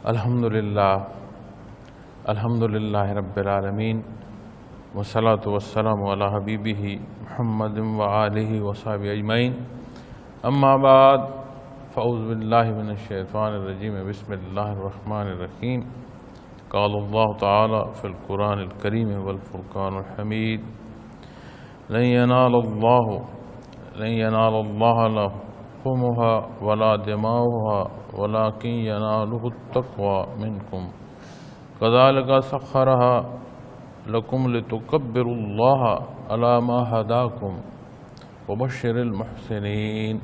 الحمدللہ رب العالمین والصلاة والسلام علی حبیبہ محمد وآلہ وصحبہ اجمعین اما بعد فاعوذ باللہ من الشیطان الرجیم بسم اللہ الرحمن الرحیم قال اللہ تعالی فی القرآن الکریم والفرقان الحمید لن ینال اللہ لحومها ولا دماؤها ولكن يناله التقوى منكم كذلك سخرها لكم لتكبروا الله على ما هداكم وبشر المحسنين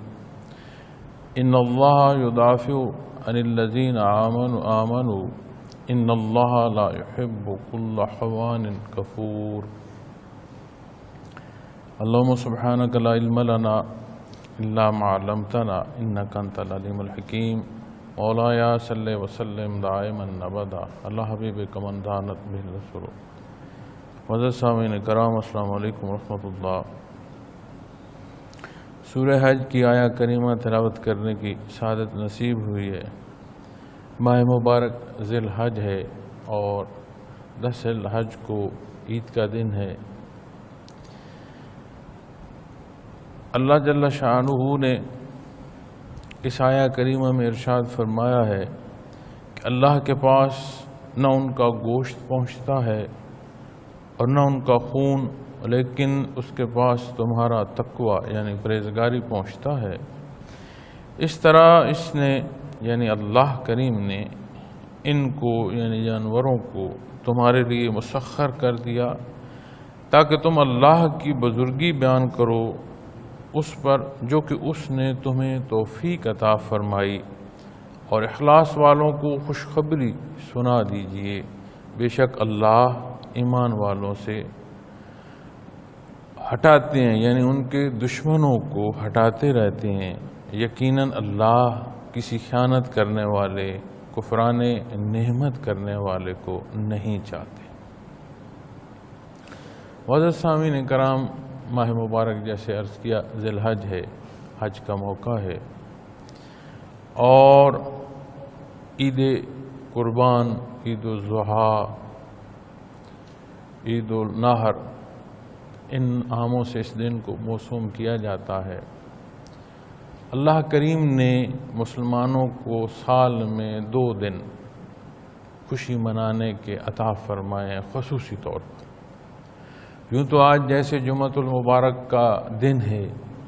إن الله يدافع عن الذين آمنوا إن الله لا يحب كل خوان كفور اللهم سبحانك لا علم لنا إلا ما علمتنا إنك أنت العليم الحكيم مولاي صل وسلم دائما أبدا اللہ حبیب کمن دانت به الرسول معزز سامعین کرام السلام علیکم ورحمۃ اللہ۔ سورہ حج کی آیہ کریمہ تلاوت کرنے کی سعادت نصیب ہوئی ہے۔ ماہ مبارک ذی الحج ہے اور 10 ذی الحج کو عید کا دن ہے۔ اللہ جل شانہ نے اس آیہ کریمہ میں ارشاد فرمایا ہے کہ اللہ کے پاس نہ ان کا گوشت پہنچتا ہے اور نہ ان کا خون، لیکن اس کے پاس تمہارا تقوی یعنی پرہیزگاری پہنچتا ہے۔ اس طرح اس نے یعنی اللہ کریم نے ان کو یعنی جانوروں کو تمہارے لیے مسخر کر دیا تاکہ تم اللہ کی بزرگی بیان کرو اس پر جو کہ اس نے تمہیں توفیق عطا فرمائی، اور اخلاص والوں کو خوشخبری سنا دیجئے، بے شک اللہ ایمان والوں سے ہٹاتے ہیں یعنی ان کے دشمنوں کو ہٹاتے رہتے ہیں۔ یقیناً اللہ کسی خیانت کرنے والے، کفران نعمت کرنے والے کو نہیں چاہتے۔ معزز سامعین کرام، ماہ مبارک جیسے عرض کیا ذی الحج ہے، حج کا موقع ہے، اور عید قربان، عید الاضحیٰ، عید النحر، ان ناموں سے اس دن کو موسوم کیا جاتا ہے۔ اللہ کریم نے مسلمانوں کو سال میں 2 دن خوشی منانے کے عطا فرمائے ہیں خصوصی طور پر۔ یوں تو آج جیسے جمعۃ المبارک کا دن ہے،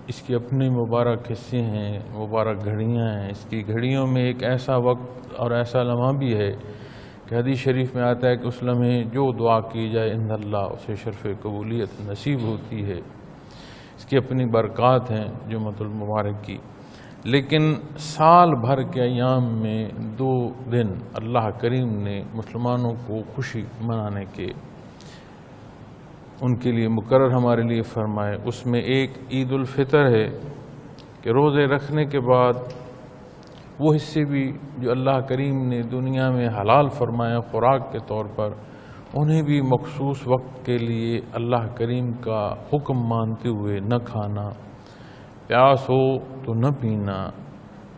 اس کی اپنے مبارک حصے ہیں، مبارک گھڑیاں ہیں۔ اس کی گھڑیوں میں ایک ایسا وقت اور ایسا لمحہ بھی ہے کہ حدیث شریف میں آتا ہے کہ اس لمحے جو دعا کی جائے عند اللہ اسے شرف قبولیت نصیب ہوتی ہے۔ اس کی اپنی برکات ہیں جمعۃ المبارک کی، لیکن سال بھر کے ایام میں 2 دن اللہ کریم نے مسلمانوں کو خوشی منانے کے ان کے لیے مقرر ہمارے لیے فرمائے۔ اس میں ایک عید الفطر ہے کہ روزے رکھنے کے بعد وہ حصے بھی جو اللہ کریم نے دنیا میں حلال فرمایا خوراک کے طور پر، انہیں بھی مخصوص وقت کے لیے اللہ کریم کا حکم مانتے ہوئے نہ کھانا، پیاس ہو تو نہ پینا،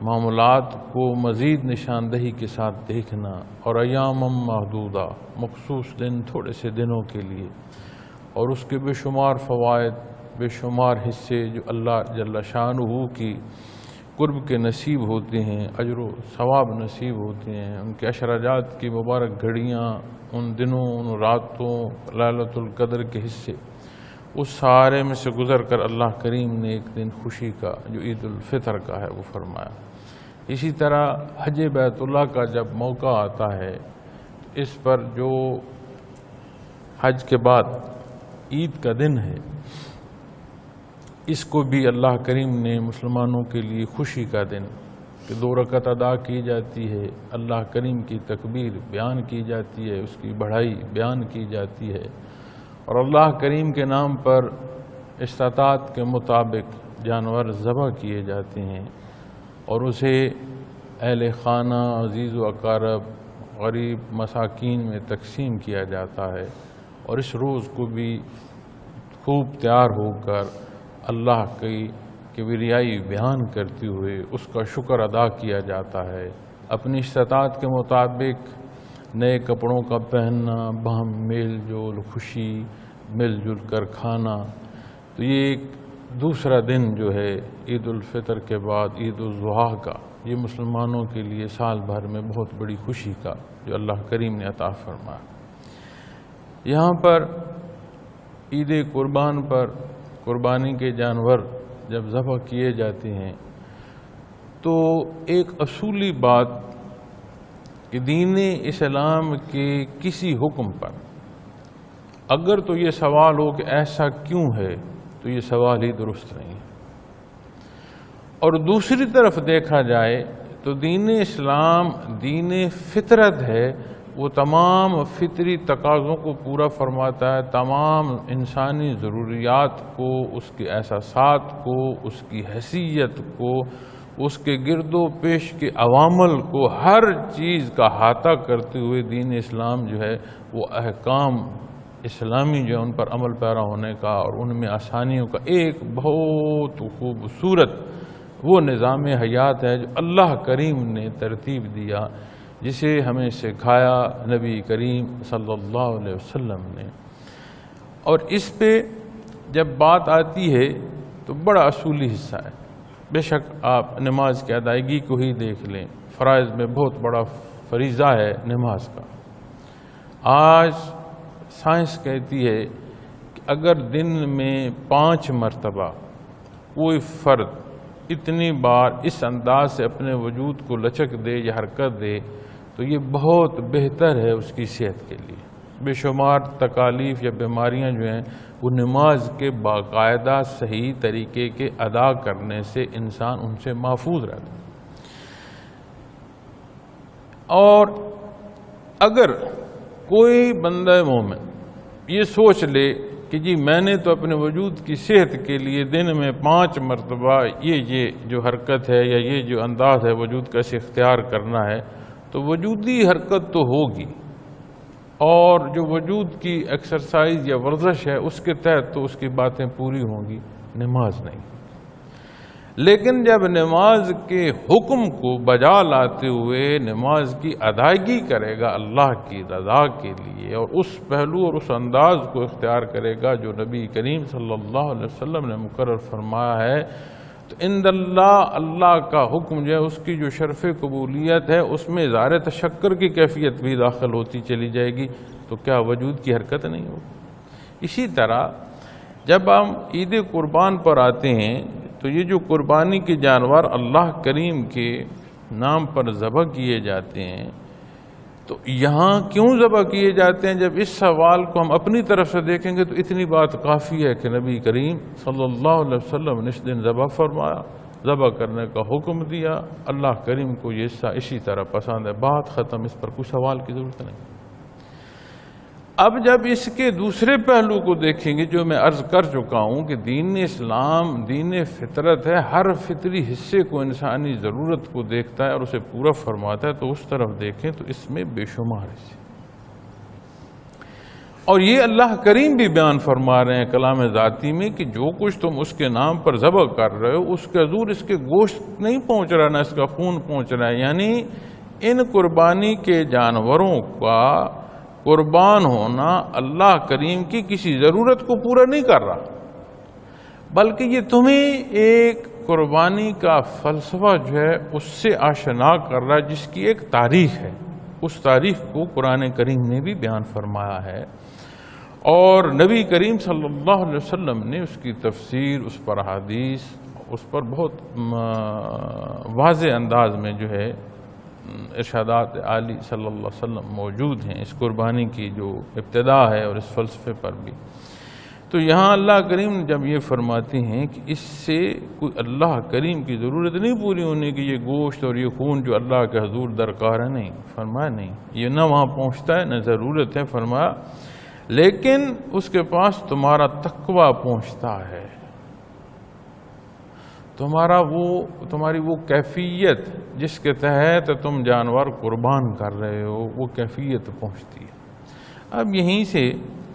معاملات کو مزید نشاندہی کے ساتھ دیکھنا، اور ایام محدودہ مخصوص دن تھوڑے سے دنوں کے لیے، اور اس کے بے شمار فوائد، بے شمار حصے جو اللہ جل شانہ کی قرب کے نصیب ہوتے ہیں، اجر و ثواب نصیب ہوتے ہیں۔ ان کے اشراجات کی مبارک گھڑیاں، ان دنوں، ان راتوں، لیلۃ القدر کے حصے، اس سارے میں سے گزر کر اللہ کریم نے ایک دن خوشی کا جو عید الفطر کا ہے وہ فرمایا۔ اسی طرح حج بیت اللہ کا جب موقع آتا ہے، اس پر جو حج کے بعد عید کا دن ہے، اس کو بھی اللہ کریم نے مسلمانوں کے لیے خوشی کا دن کہ 2 رکعت ادا کی جاتی ہے، اللہ کریم کی تکبیر بیان کی جاتی ہے، اس کی بڑائی بیان کی جاتی ہے، اور اللہ کریم کے نام پر استطاعت کے مطابق جانور ذبح کیے جاتے ہیں، اور اسے اہل خانہ، عزیز و اقارب، غریب، مساکین میں تقسیم کیا جاتا ہے، اور اس روز کو بھی خوب تیار ہو کر اللہ کی کبریائی بیان کرتے ہوئے اس کا شکر ادا کیا جاتا ہے اپنی استطاعت کے مطابق نئے کپڑوں کا پہننا، باہم میل جول، خوشی مل جل کر کھانا. تو یہ ایک دوسرا دن جو ہے عید الفطر کے بعد عید الاضحیٰ کا، یہ مسلمانوں کے لیے سال بھر میں بہت بڑی خوشی کا جو اللہ کریم نے عطا فرمایا. یہاں پر عید قربان پر قربانی کے جانور جب ذبح کیے جاتے ہیں تو ایک اصولی بات کہ دین اسلام کے کسی حکم پر اگر تو یہ سوال ہو کہ ایسا کیوں ہے تو یہ سوال ہی درست نہیں ہے. اور دوسری طرف دیکھا جائے تو دین اسلام دین فطرت ہے، وہ تمام فطری تقاضوں کو پورا فرماتا ہے، تمام انسانی ضروریات کو، اس کے احساسات کو، اس کی حیثیت کو، اس کے گرد و پیش کے عوامل کو، ہر چیز کا احاطہ کرتے ہوئے دین اسلام جو ہے وہ احکام اسلامی جو ان پر عمل پیرا ہونے کا اور ان میں آسانیوں کا ایک بہت خوبصورت وہ نظام حیات ہے جو اللہ کریم نے ترتیب دیا، جسے ہمیں سکھایا نبی کریم صلی اللہ علیہ وسلم نے. اور اس پہ جب بات آتی ہے تو بڑا اصولی حصہ ہے. بے شک آپ نماز کی ادائیگی کو ہی دیکھ لیں، فرائض میں بہت بڑا فریضہ ہے نماز کا. آج سائنس کہتی ہے کہ اگر دن میں 5 مرتبہ کوئی فرد اتنی بار اس انداز سے اپنے وجود کو لچک دے یا حرکت دے تو یہ بہت بہتر ہے اس کی صحت کے لیے. بے شمار تکالیف یا بیماریاں جو ہیں وہ نماز کے باقاعدہ صحیح طریقے کے ادا کرنے سے انسان ان سے محفوظ رہتا ہے. اور اگر کوئی بندہ مومن یہ سوچ لے کہ جی میں نے تو اپنے وجود کی صحت کے لیے دن میں 5 مرتبہ یہ جو حرکت ہے یا یہ جو انداز ہے وجود کا اسے اختیار کرنا ہے، تو وجودی حرکت تو ہوگی اور جو وجود کی ایکسرسائز یا ورزش ہے اس کے تحت تو اس کی باتیں پوری ہوں گی، نماز نہیں. لیکن جب نماز کے حکم کو بجا لاتے ہوئے نماز کی ادائیگی کرے گا اللہ کی رضا کے لیے اور اس پہلو اور اس انداز کو اختیار کرے گا جو نبی کریم صلی اللہ علیہ وسلم نے مقرر فرمایا ہے، تو عند اللہ کا حکم جو ہے اس کی جو شرف قبولیت ہے اس میں اظہار تشکر کی کیفیت بھی داخل ہوتی چلی جائے گی. تو کیا وجود کی حرکت نہیں ہوگی؟ اسی طرح جب ہم عید قربان پر آتے ہیں تو یہ جو قربانی کے جانور اللہ کریم کے نام پر ذبح کیے جاتے ہیں تو یہاں کیوں ذبح کیے جاتے ہیں؟ جب اس سوال کو ہم اپنی طرف سے دیکھیں گے تو اتنی بات کافی ہے کہ نبی کریم صلی اللہ علیہ وسلم نے اس دن ذبح فرمایا، ذبح کرنے کا حکم دیا. اللہ کریم کو یہ حصہ اسی طرح پسند ہے. بات ختم، اس پر کوئی سوال کی ضرورت نہیں. اب جب اس کے دوسرے پہلو کو دیکھیں گے جو میں عرض کر چکا ہوں کہ دین اسلام دین فطرت ہے، ہر فطری حصے کو انسانی ضرورت کو دیکھتا ہے اور اسے پورا فرماتا ہے، تو اس طرف دیکھیں تو اس میں بے شمار حصے. اور یہ اللہ کریم بھی بیان فرما رہے ہیں کلام ذاتی میں کہ جو کچھ تم اس کے نام پر ذبح کر رہے ہو اس کے حضور اس کے گوشت نہیں پہنچ رہا، نہ اس کا خون پہنچ رہا ہے. یعنی ان قربانی کے جانوروں کا قربان ہونا اللہ کریم کی کسی ضرورت کو پورا نہیں کر رہا، بلکہ یہ تمہیں ایک قربانی کا فلسفہ جو ہے اس سے آشنا کر رہا ہے جس کی ایک تاریخ ہے. اس تاریخ کو قرآن کریم نے بھی بیان فرمایا ہے اور نبی کریم صلی اللہ علیہ وسلم نے اس کی تفسیر، اس پر احادیث، اس پر بہت واضح انداز میں جو ہے ارشادات عالی صلی اللہ علیہ وسلم موجود ہیں اس قربانی کی جو ابتدا ہے اور اس فلسفے پر بھی. تو یہاں اللہ کریم جب یہ فرماتے ہیں کہ اس سے کوئی اللہ کریم کی ضرورت نہیں پوری ہونے کی، یہ گوشت اور یہ خون جو اللہ کے حضور درکار ہے، نہیں فرمایا، نہیں یہ نہ وہاں پہنچتا ہے نہ ضرورت ہے. فرمایا لیکن اس کے پاس تمہارا تقویٰ پہنچتا ہے، تمہاری وہ کیفیت جس کے تحت تم جانور قربان کر رہے ہو وہ کیفیت پہنچتی ہے. اب یہیں سے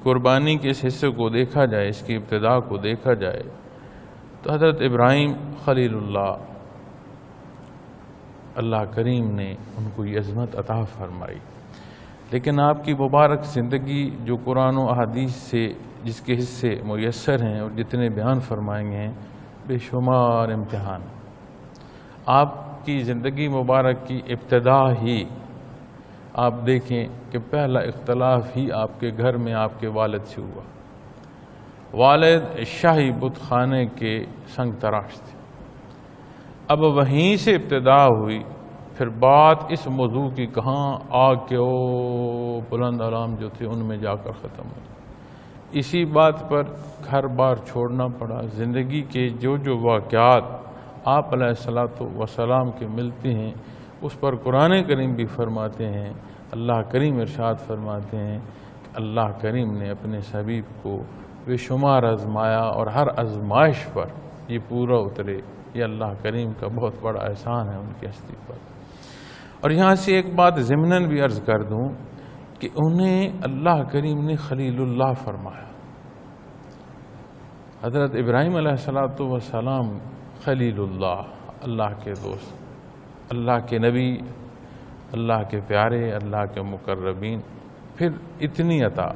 قربانی کے اس حصے کو دیکھا جائے، اس کی ابتدا کو دیکھا جائے تو حضرت ابراہیم خلیل اللہ اللہ کریم نے ان کو یہ عظمت عطا فرمائی۔ لیکن آپ کی مبارک زندگی جو قرآن و احادیث سے جس کے حصے میسر ہیں اور جتنے بیان فرمائے گئے ہیں، بے شمار امتحان۔ آپ کی زندگی مبارک کی ابتدا ہی آپ دیکھیں کہ پہلا اختلاف ہی آپ کے گھر میں آپ کے والد سے ہوا۔ والد شاہی بت خانے کے سنگ تراش تھے۔ اب وہیں سے ابتدا ہوئی، پھر بات اس موضوع کی کہاں آگ کے بلند علام جو تھے ان میں جا کر ختم ہوئی۔ اسی بات پر گھر بار چھوڑنا پڑا۔ زندگی کے جو واقعات آپ علیہ السلام کے ملتے ہیں، اس پر قرآن کریم بھی فرماتے ہیں، اللہ کریم ارشاد فرماتے ہیں کہ اللہ کریم نے اپنے حبیب کو بے شمار آزمایا اور ہر آزمائش پر یہ پورا اترے۔ یہ اللہ کریم کا بہت بڑا احسان ہے ان کی ہستی پر۔ اور یہاں سے ایک بات ضمناً بھی عرض کر دوں کہ انہیں اللہ کریم نے خلیل اللہ فرمایا۔ حضرت ابراہیم علیہ السلام خلیل اللہ، اللہ کے دوست، اللہ کے نبی، اللہ کے پیارے، اللہ کے مقربین، پھر اتنی عطا۔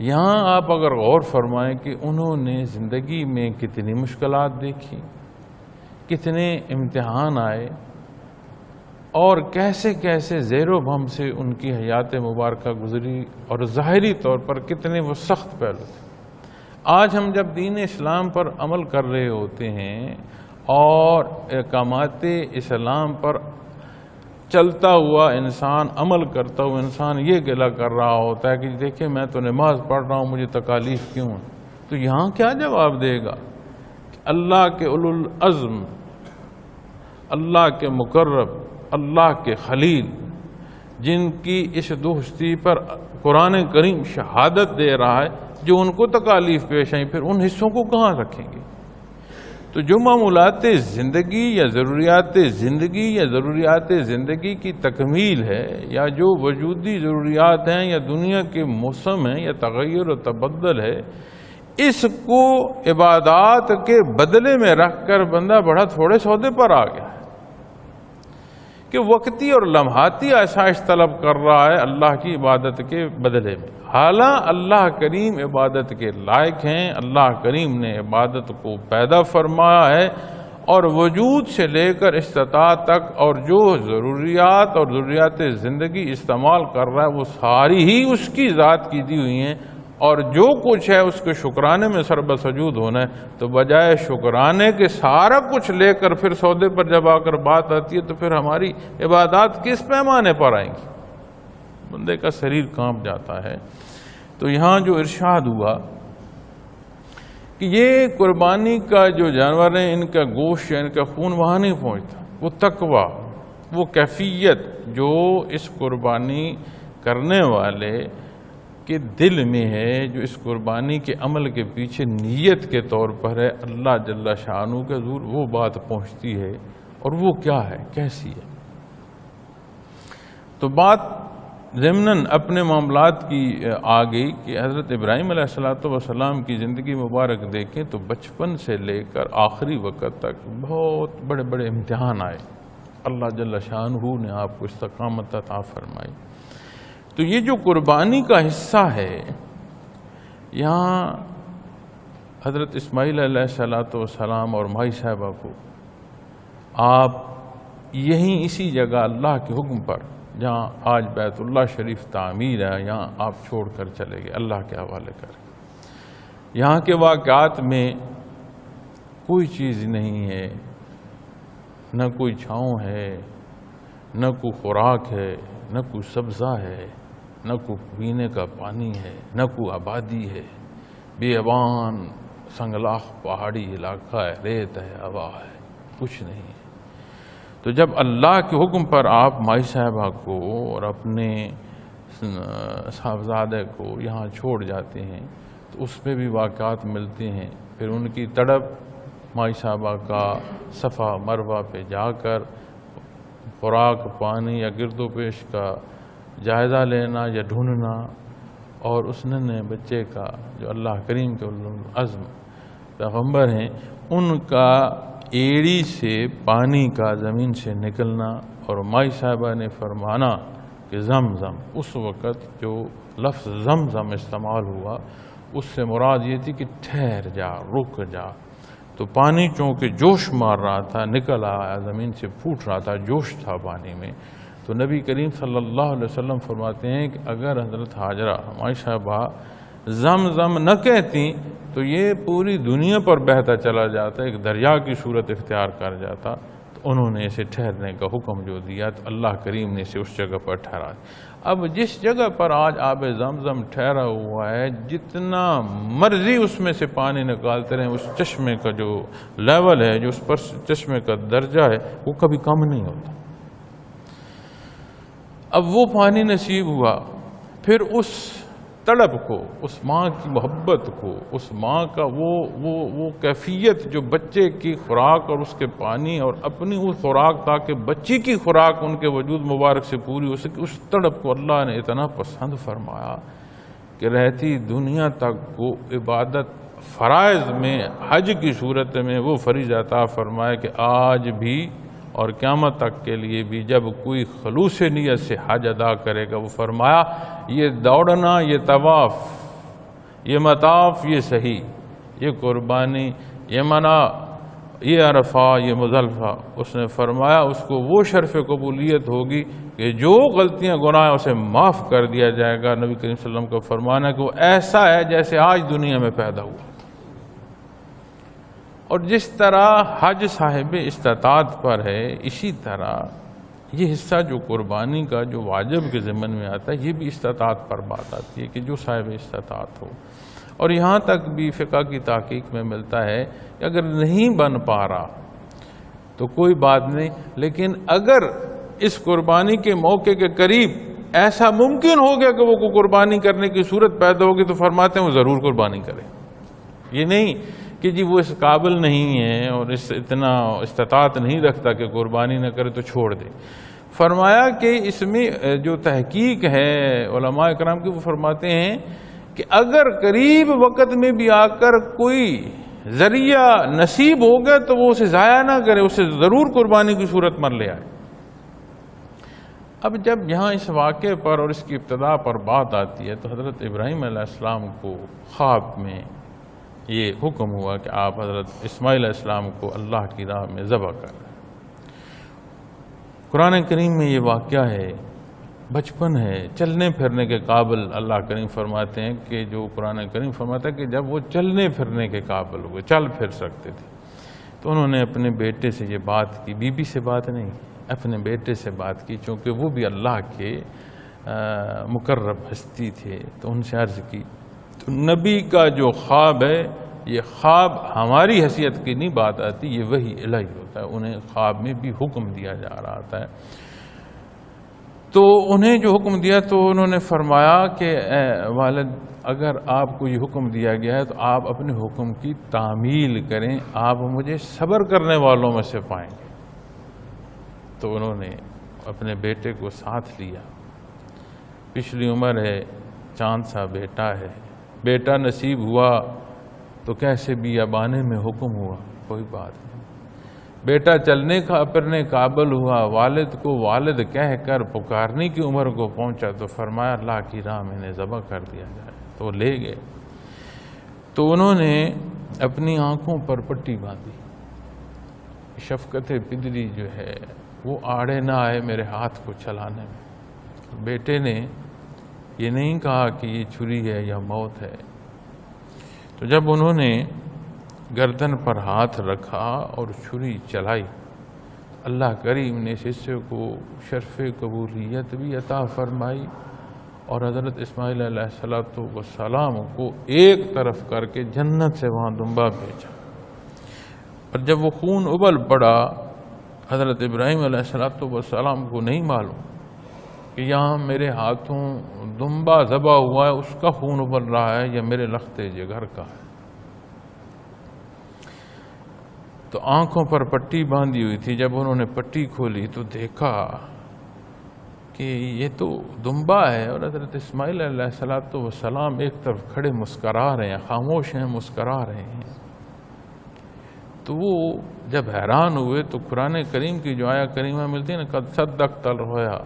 یہاں آپ اگر غور فرمائیں کہ انہوں نے زندگی میں کتنی مشکلات دیکھی، کتنے امتحان آئے، اور کیسے کیسے زیر و بم سے ان کی حیات مبارکہ گزری، اور ظاہری طور پر کتنے وہ سخت پہلو تھے۔ آج ہم جب دین اسلام پر عمل کر رہے ہوتے ہیں اور احکامات اسلام پر چلتا ہوا انسان، عمل کرتا ہوا انسان یہ گلہ کر رہا ہوتا ہے کہ دیکھیں میں تو نماز پڑھ رہا ہوں، مجھے تکالیف کیوں ہیں؟ تو یہاں کیا جواب دے گا؟ اللہ کے اولو العزم، اللہ کے مقرب، اللہ کے خلیل، جن کی اس دوستی پر قرآن کریم شہادت دے رہا ہے، جو ان کو تکالیف پیش آئیں، پھر ان حصوں کو کہاں رکھیں گے؟ تو جو معمولات زندگی یا ضروریات زندگی کی تکمیل ہے، یا جو وجودی ضروریات ہیں، یا دنیا کے موسم ہیں، یا تغیر و تبدل ہے، اس کو عبادات کے بدلے میں رکھ کر بندہ بڑا تھوڑے سودے پر آ گیا ہے کہ وقتی اور لمحاتی آسائش طلب کر رہا ہے اللہ کی عبادت کے بدلے میں۔ حالانکہ اللہ کریم عبادت کے لائق ہیں، اللہ کریم نے عبادت کو پیدا فرمایا ہے، اور وجود سے لے کر استطاعت تک اور جو ضروریات اور ضروریات زندگی استعمال کر رہا ہے وہ ساری ہی اس کی ذات کی دی ہوئی ہیں، اور جو کچھ ہے اس کے شکرانے میں سربہ سجود ہونا ہے۔ تو بجائے شکرانے کے سارا کچھ لے کر پھر سودے پر جب آ کر بات آتی ہے تو پھر ہماری عبادات کس پیمانے پر آئیں گی؟ بندے کا شریر کانپ جاتا ہے۔ تو یہاں جو ارشاد ہوا کہ یہ قربانی کا جو جانور ہیں، ان کا گوشت یا ان کا خون وہاں نہیں پہنچتا، وہ تقویٰ، وہ کیفیت جو اس قربانی کرنے والے کے دل میں ہے، جو اس قربانی کے عمل کے پیچھے نیت کے طور پر ہے، اللہ جل شانہ کے حضور وہ بات پہنچتی ہے۔ اور وہ کیا ہے، کیسی ہے؟ تو بات ضمناً اپنے معاملات کی آ گئی کہ حضرت ابراہیم علیہ السلام کی زندگی مبارک دیکھیں تو بچپن سے لے کر آخری وقت تک بہت بڑے بڑے امتحان آئے۔ اللہ جل شانہ نے آپ کو استقامت عطا فرمائی۔ تو یہ جو قربانی کا حصہ ہے، یہاں حضرت اسماعیل علیہ السلام اور مائی صاحبہ کو آپ یہیں اسی جگہ اللہ کے حکم پر، جہاں آج بیت اللہ شریف تعمیر ہے، یہاں آپ چھوڑ کر چلے گئے، اللہ کے حوالے کر۔ یہاں کے واقعات میں کوئی چیز نہیں ہے، نہ کوئی چھاؤں ہے، نہ کوئی خوراک ہے، نہ کوئی سبزہ ہے، نہ کوئی پینے کا پانی ہے، نہ کوئی آبادی ہے، بیابان سنگلاخ پہاڑی علاقہ ہے، ریت ہے، ہوا ہے، کچھ نہیں ہے۔ تو جب اللہ کے حکم پر آپ مائی صاحبہ کو اور اپنے صاحبزادے کو یہاں چھوڑ جاتے ہیں تو اس میں بھی واقعات ملتے ہیں۔ پھر ان کی تڑپ، مائی صاحبہ کا صفا مروہ پہ جا کر خوراک پانی یا گرد و پیش کا جائزہ لینا یا ڈھونڈنا، اور اس ننھے بچے کا جو اللہ کریم کے عزم پیغمبر ہیں، ان کا ایڑی سے پانی کا زمین سے نکلنا، اور مائی صاحبہ نے فرمانا کہ زمزم، اس وقت جو لفظ زمزم استعمال ہوا اس سے مراد یہ تھی کہ ٹھہر جا، رک جا۔ تو پانی چونکہ جوش مار رہا تھا، نکل آیا، زمین سے پھوٹ رہا تھا، جوش تھا پانی میں، تو نبی کریم صلی اللہ علیہ وسلم فرماتے ہیں کہ اگر حضرت حاجرہ ہماری صاحبہ زمزم نہ کہتی تو یہ پوری دنیا پر بہتا چلا جاتا، ایک دریا کی صورت اختیار کر جاتا۔ تو انہوں نے اسے ٹھہرنے کا حکم جو دیا تو اللہ کریم نے اسے اس جگہ پر ٹھہرا۔ اب جس جگہ پر آج آب زمزم ٹھہرا ہوا ہے، جتنا مرضی اس میں سے پانی نکالتے رہیں، اس چشمے کا جو لیول ہے، جو اس پر چشمے کا درجہ ہے، وہ کبھی کم نہیں ہوتا۔ اب وہ پانی نصیب ہوا، پھر اس تڑپ کو، اس ماں کی محبت کو، اس ماں کا وہ کیفیت جو بچے کی خوراک اور اس کے پانی اور اپنی وہ خوراک تاکہ بچی کی خوراک ان کے وجود مبارک سے پوری ہو سکے، اس تڑپ کو اللہ نے اتنا پسند فرمایا کہ رہتی دنیا تک کو عبادت فرائض میں حج کی صورت میں وہ فریضہ عطا فرمایا کہ آج بھی اور قیامت تک کے لیے بھی جب کوئی خلوص نیت سے حج ادا کرے گا، وہ فرمایا یہ دوڑنا، یہ طواف، یہ مطاف، یہ صحیح، یہ قربانی، یہ منع، یہ عرفہ، یہ مزدلفہ، اس نے فرمایا اس کو وہ شرف قبولیت ہوگی کہ جو غلطیاں گناہ ہیں اسے معاف کر دیا جائے گا۔ نبی کریم صلی اللہ علیہ وسلم کا فرمانا ہے کہ وہ ایسا ہے جیسے آج دنیا میں پیدا ہوا۔ اور جس طرح حج صاحب استطاعت پر ہے، اسی طرح یہ حصہ جو قربانی کا جو واجب کے ضمن میں آتا ہے، یہ بھی استطاعت پر بات آتی ہے کہ جو صاحب استطاعت ہو۔ اور یہاں تک بھی فقہ کی تحقیق میں ملتا ہے کہ اگر نہیں بن پا رہا تو کوئی بات نہیں، لیکن اگر اس قربانی کے موقع کے قریب ایسا ممکن ہو گیا کہ وہ قربانی کرنے کی صورت پیدا ہوگی تو فرماتے ہیں وہ ضرور قربانی کرے۔ یہ نہیں کہ جی وہ اس قابل نہیں ہے اور اتنا استطاعت نہیں رکھتا کہ قربانی نہ کرے تو چھوڑ دے۔ فرمایا کہ اس میں جو تحقیق ہے علماء کرام کی، وہ فرماتے ہیں کہ اگر قریب وقت میں بھی آ کر کوئی ذریعہ نصیب ہو گیا تو وہ اسے ضائع نہ کرے، اسے ضرور قربانی کی صورت میں لے آئے۔ اب جب یہاں اس واقعے پر اور اس کی ابتدا پر بات آتی ہے تو حضرت ابراہیم علیہ السلام کو خواب میں یہ حکم ہوا کہ آپ حضرت اسماعیل علیہ السلام کو اللہ کی راہ میں ذبح کر رہے ہیں۔ قرآن کریم میں یہ واقعہ ہے، بچپن ہے، چلنے پھرنے کے قابل اللہ کریم فرماتے ہیں کہ جو قرآن کریم فرماتا ہے کہ جب وہ چلنے پھرنے کے قابل ہوئے، چل پھر سکتے تھے، تو انہوں نے اپنے بیٹے سے یہ بات کی، بی بی سے بات نہیں، اپنے بیٹے سے بات کی، چونکہ وہ بھی اللہ کے مقرب ہستی تھے، تو ان سے عرض کی۔ تو نبی کا جو خواب ہے، یہ خواب ہماری حیثیت کی نہیں بات آتی، یہ وحی الہی ہوتا ہے، انہیں خواب میں بھی حکم دیا جا رہا تھا۔ تو انہیں جو حکم دیا تو انہوں نے فرمایا کہ اے والد، اگر آپ کو یہ حکم دیا گیا ہے تو آپ اپنے حکم کی تعمیل کریں، آپ مجھے صبر کرنے والوں میں سے پائیں گے۔ تو انہوں نے اپنے بیٹے کو ساتھ لیا، پچھلی عمر ہے، چاند سا بیٹا ہے، بیٹا نصیب ہوا تو کیسے بھی اب آنے میں حکم ہوا، کوئی بات نہیں۔ بیٹا چلنے کا پھرنے قابل ہوا، والد کو والد کہہ کر پکارنے کی عمر کو پہنچا تو فرمایا اللہ کی راہ میں نے ذبح کر دیا جائے، تو لے گئے۔ تو انہوں نے اپنی آنکھوں پر پٹی باندھی، شفقت پدری جو ہے وہ آڑے نہ آئے میرے ہاتھ کو چلانے میں۔ بیٹے نے یہ نہیں کہا کہ یہ چھری ہے یا موت ہے۔ تو جب انہوں نے گردن پر ہاتھ رکھا اور چھری چلائی، اللہ کریم نے اس حصے کو شرف قبولیت بھی عطا فرمائی اور حضرت اسماعیل علیہ السلام کو ایک طرف کر کے جنت سے وہاں دنبا بھیجا۔ اور جب وہ خون ابل پڑا، حضرت ابراہیم علیہ السلام کو نہیں معلوم کہ یہاں میرے ہاتھوں دنبا ذبح ہوا ہے، اس کا خون ابل رہا ہے یا میرے لختے جگر کا ہے۔ تو آنکھوں پر پٹی باندھی ہوئی تھی، جب انہوں نے پٹی کھولی تو دیکھا کہ یہ تو دنبا ہے اور حضرت اسماعیل علیہ السلام ایک طرف کھڑے مسکرا رہے ہیں، خاموش ہیں، مسکرا رہے ہیں۔ تو وہ جب حیران ہوئے تو قرآن کریم کی جو آیا کریمہ ملتی ہے نا قد صدقت الرؤیا،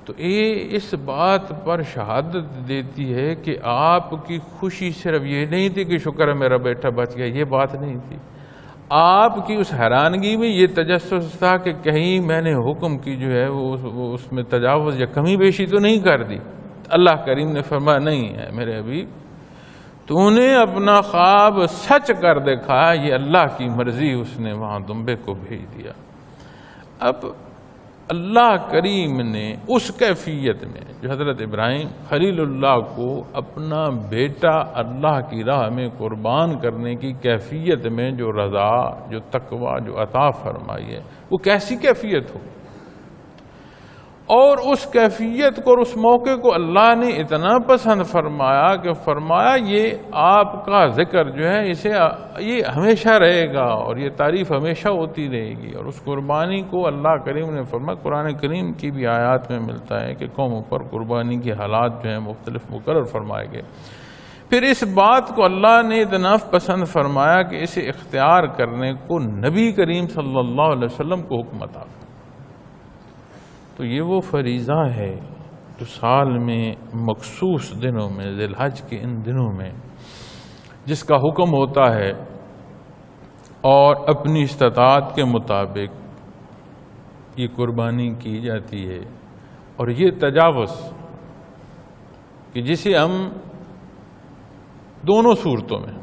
تو یہ اس بات پر شہادت دیتی ہے کہ آپ کی خوشی صرف یہ نہیں تھی کہ شکر ہے میرا بیٹا بچ گیا، یہ بات نہیں تھی، آپ کی اس حیرانگی میں یہ تجسس تھا کہ کہیں میں نے حکم کی جو ہے وہ اس میں تجاوز یا کمی بیشی تو نہیں کر دی۔ اللہ کریم نے فرمایا نہیں ہے میرے حبیب، تو نے اپنا خواب سچ کر دکھا، یہ اللہ کی مرضی، اس نے وہاں دمبے کو بھیج دیا۔ اب اللہ کریم نے اس کیفیت میں جو حضرت ابراہیم خلیل اللہ کو اپنا بیٹا اللہ کی راہ میں قربان کرنے کی کیفیت میں جو رضا، جو تقوی، جو عطا فرمائی ہے، وہ کیسی کیفیت ہو، اور اس کیفیت کو اور اس موقع کو اللہ نے اتنا پسند فرمایا کہ فرمایا یہ آپ کا ذکر جو ہے یہ ہمیشہ رہے گا اور یہ تعریف ہمیشہ ہوتی رہے گی۔ اور اس قربانی کو اللہ کریم نے فرمایا، قرآن کریم کی بھی آیات میں ملتا ہے کہ قوموں پر قربانی کے حالات جو ہیں مختلف مقرر فرمائے گئے۔ پھر اس بات کو اللہ نے اتنا پسند فرمایا کہ اسے اختیار کرنے کو نبی کریم صلی اللہ علیہ وسلم کو حکم عطا فرمایا۔ تو یہ وہ فریضہ ہے جو سال میں مخصوص دنوں میں، ذی الحج کے ان دنوں میں جس کا حکم ہوتا ہے اور اپنی استطاعت کے مطابق یہ قربانی کی جاتی ہے۔ اور یہ تجاوز کہ جسے ہم دونوں صورتوں میں،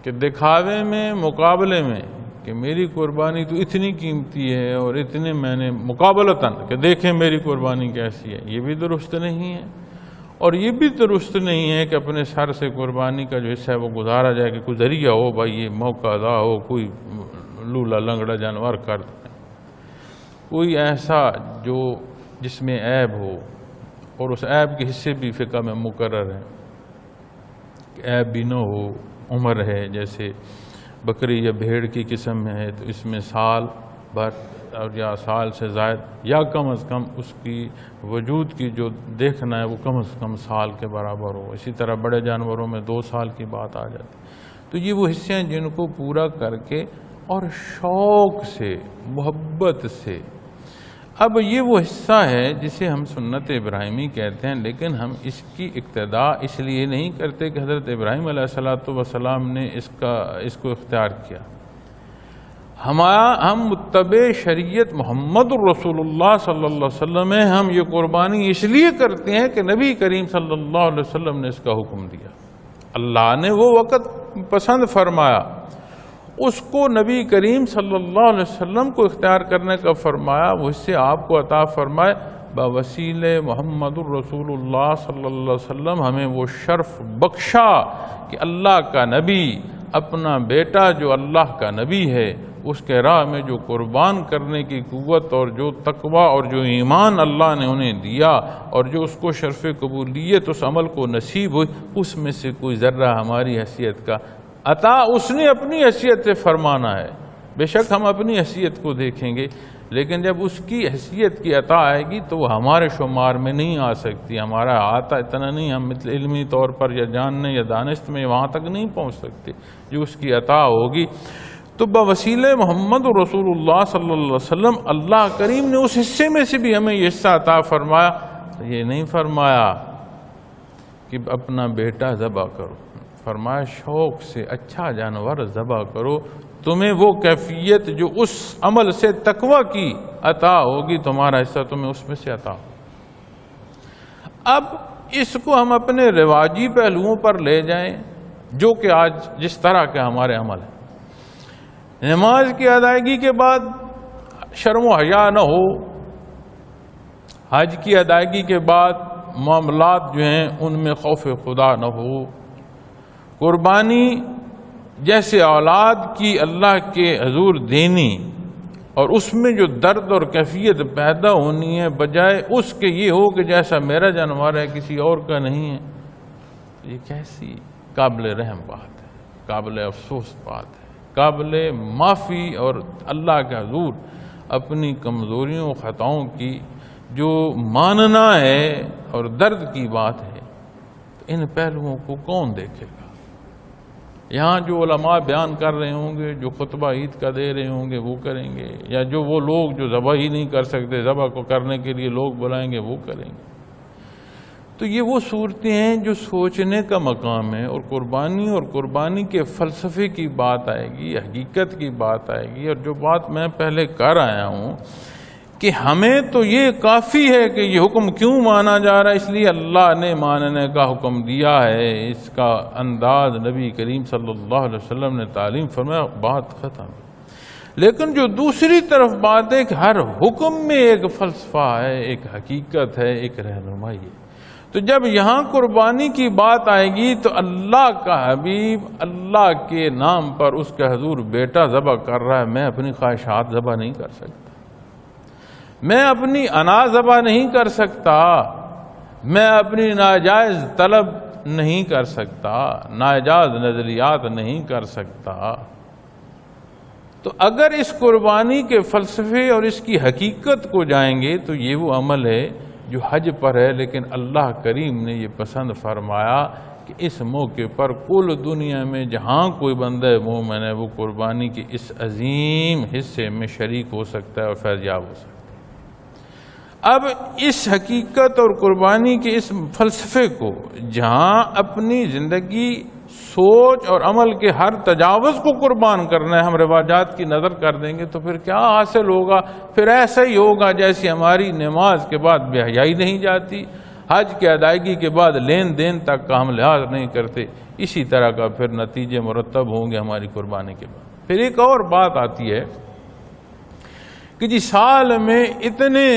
کہ دکھاوے میں، مقابلے میں کہ میری قربانی تو اتنی قیمتی ہے اور اتنے میں نے مقابلتاً کہ دیکھیں میری قربانی کیسی ہے، یہ بھی درست نہیں ہے۔ اور یہ بھی درست نہیں ہے کہ اپنے سر سے قربانی کا جو حصہ ہے وہ گزارا جائے کہ کوئی ذریعہ ہو، بھائی یہ موقع ادا ہو، کوئی لولا لنگڑا جانور کر دیں، کوئی ایسا جو جس میں عیب ہو، اور اس عیب کے حصے بھی فقہ میں مقرر ہیں کہ عیب بھی نہ ہو، عمر ہے، جیسے بکری یا بھیڑ کی قسم میں ہے تو اس میں سال بھر اور یا سال سے زائد یا کم از کم اس کی وجود کی جو دیکھنا ہے وہ کم از کم سال کے برابر ہو۔ اسی طرح بڑے جانوروں میں 2 سال کی بات آ جاتی۔ تو یہ وہ حصے ہیں جن کو پورا کر کے اور شوق سے، محبت سے۔ اب یہ وہ حصہ ہے جسے ہم سنت ابراہیمی کہتے ہیں، لیکن ہم اس کی اقتداء اس لیے نہیں کرتے کہ حضرت ابراہیم علیہ السلام نے اس کو اختیار کیا۔ ہم متبع شریعت محمد الرسول اللہ صلی اللہ علیہ وسلم ہیں، ہم یہ قربانی اس لیے کرتے ہیں کہ نبی کریم صلی اللہ علیہ وسلم نے اس کا حکم دیا، اللہ نے وہ وقت پسند فرمایا، اس کو نبی کریم صلی اللہ علیہ وسلم کو اختیار کرنے کا فرمایا، وہ اس سے آپ کو عطا فرمائے بوسیلہ محمد الرسول اللہ صلی اللہ علیہ وسلم ہمیں وہ شرف بخشا کہ اللہ کا نبی اپنا بیٹا جو اللہ کا نبی ہے اس کے راہ میں جو قربان کرنے کی قوت اور جو تقوی اور جو ایمان اللہ نے انہیں دیا اور جو اس کو شرف قبولیت اس عمل کو نصیب ہوئی، اس میں سے کوئی ذرہ ہماری حیثیت کا عطا اس نے اپنی حیثیت سے فرمانا ہے۔ بے شک ہم اپنی حیثیت کو دیکھیں گے، لیکن جب اس کی حیثیت کی عطا آئے گی تو وہ ہمارے شمار میں نہیں آ سکتی، ہمارا آتا اتنا نہیں، ہم مثل علمی طور پر یا جاننے یا دانست میں وہاں تک نہیں پہنچ سکتے جو اس کی عطا ہوگی۔ تو بوسیلہ محمد رسول اللہ صلی اللہ علیہ وسلم اللہ کریم نے اس حصے میں سے بھی ہمیں یہ حصہ عطا فرمایا۔ یہ نہیں فرمایا کہ اپنا بیٹا ذبح کرو، فرمایا شوق سے اچھا جانور ذبح کرو، تمہیں وہ کیفیت جو اس عمل سے تقوی کی عطا ہوگی تمہارا حصہ تمہیں اس میں سے عطا۔ اب اس کو ہم اپنے رواجی پہلوؤں پر لے جائیں جو کہ آج جس طرح کے ہمارے عمل ہیں، نماز کی ادائیگی کے بعد شرم و حیا نہ ہو، حج کی ادائیگی کے بعد معاملات جو ہیں ان میں خوف خدا نہ ہو، قربانی جیسے اولاد کی اللہ کے حضور دینی اور اس میں جو درد اور کیفیت پیدا ہونی ہے بجائے اس کے یہ ہو کہ جیسا میرا جانور ہے کسی اور کا نہیں ہے، یہ کیسی قابل رحم بات ہے، قابل افسوس بات ہے، قابل معافی اور اللہ کے حضور اپنی کمزوریوں خطاؤں کی جو ماننا ہے اور درد کی بات ہے، ان پہلوؤں کو کون دیکھے گا؟ یہاں جو علماء بیان کر رہے ہوں گے، جو خطبہ عید کا دے رہے ہوں گے وہ کریں گے، یا جو وہ لوگ جو ذبح ہی نہیں کر سکتے ذبح کو کرنے کے لیے لوگ بلائیں گے وہ کریں گے۔ تو یہ وہ صورتیں ہیں جو سوچنے کا مقام ہے، اور قربانی کے فلسفے کی بات آئے گی، حقیقت کی بات آئے گی۔ اور جو بات میں پہلے کر آیا ہوں کہ ہمیں تو یہ کافی ہے کہ یہ حکم کیوں مانا جا رہا ہے، اس لیے اللہ نے ماننے کا حکم دیا ہے، اس کا انداز نبی کریم صلی اللہ علیہ وسلم نے تعلیم فرمایا، بات ختم۔ لیکن جو دوسری طرف بات ہے کہ ہر حکم میں ایک فلسفہ ہے، ایک حقیقت ہے، ایک رہنمائی ہے۔ تو جب یہاں قربانی کی بات آئے گی تو اللہ کا حبیب اللہ کے نام پر اس کا حضور بیٹا ذبح کر رہا ہے، میں اپنی خواہشات ذبح نہیں کر سکتا، میں اپنی انا ذبح نہیں کر سکتا، میں اپنی ناجائز طلب نہیں کر سکتا، ناجائز نظریات نہیں کر سکتا۔ تو اگر اس قربانی کے فلسفے اور اس کی حقیقت کو جائیں گے تو یہ وہ عمل ہے جو حج پر ہے، لیکن اللہ کریم نے یہ پسند فرمایا کہ اس موقع پر کل دنیا میں جہاں کوئی بندہ مومن ہے وہ قربانی کے اس عظیم حصے میں شریک ہو سکتا ہے اور فیضیاب ہو سکتا ہے۔ اب اس حقیقت اور قربانی کے اس فلسفے کو جہاں اپنی زندگی، سوچ اور عمل کے ہر تجاوز کو قربان کرنا ہے، ہم رواجات کی نظر کر دیں گے تو پھر کیا حاصل ہوگا؟ پھر ایسا ہی ہوگا جیسے ہماری نماز کے بعد بے حیائی نہیں جاتی، حج کی ادائیگی کے بعد لین دین تک کا ہم لحاظ نہیں کرتے، اسی طرح کا پھر نتیجے مرتب ہوں گے ہماری قربانی کے بعد۔ پھر ایک اور بات آتی ہے کہ جی سال میں اتنے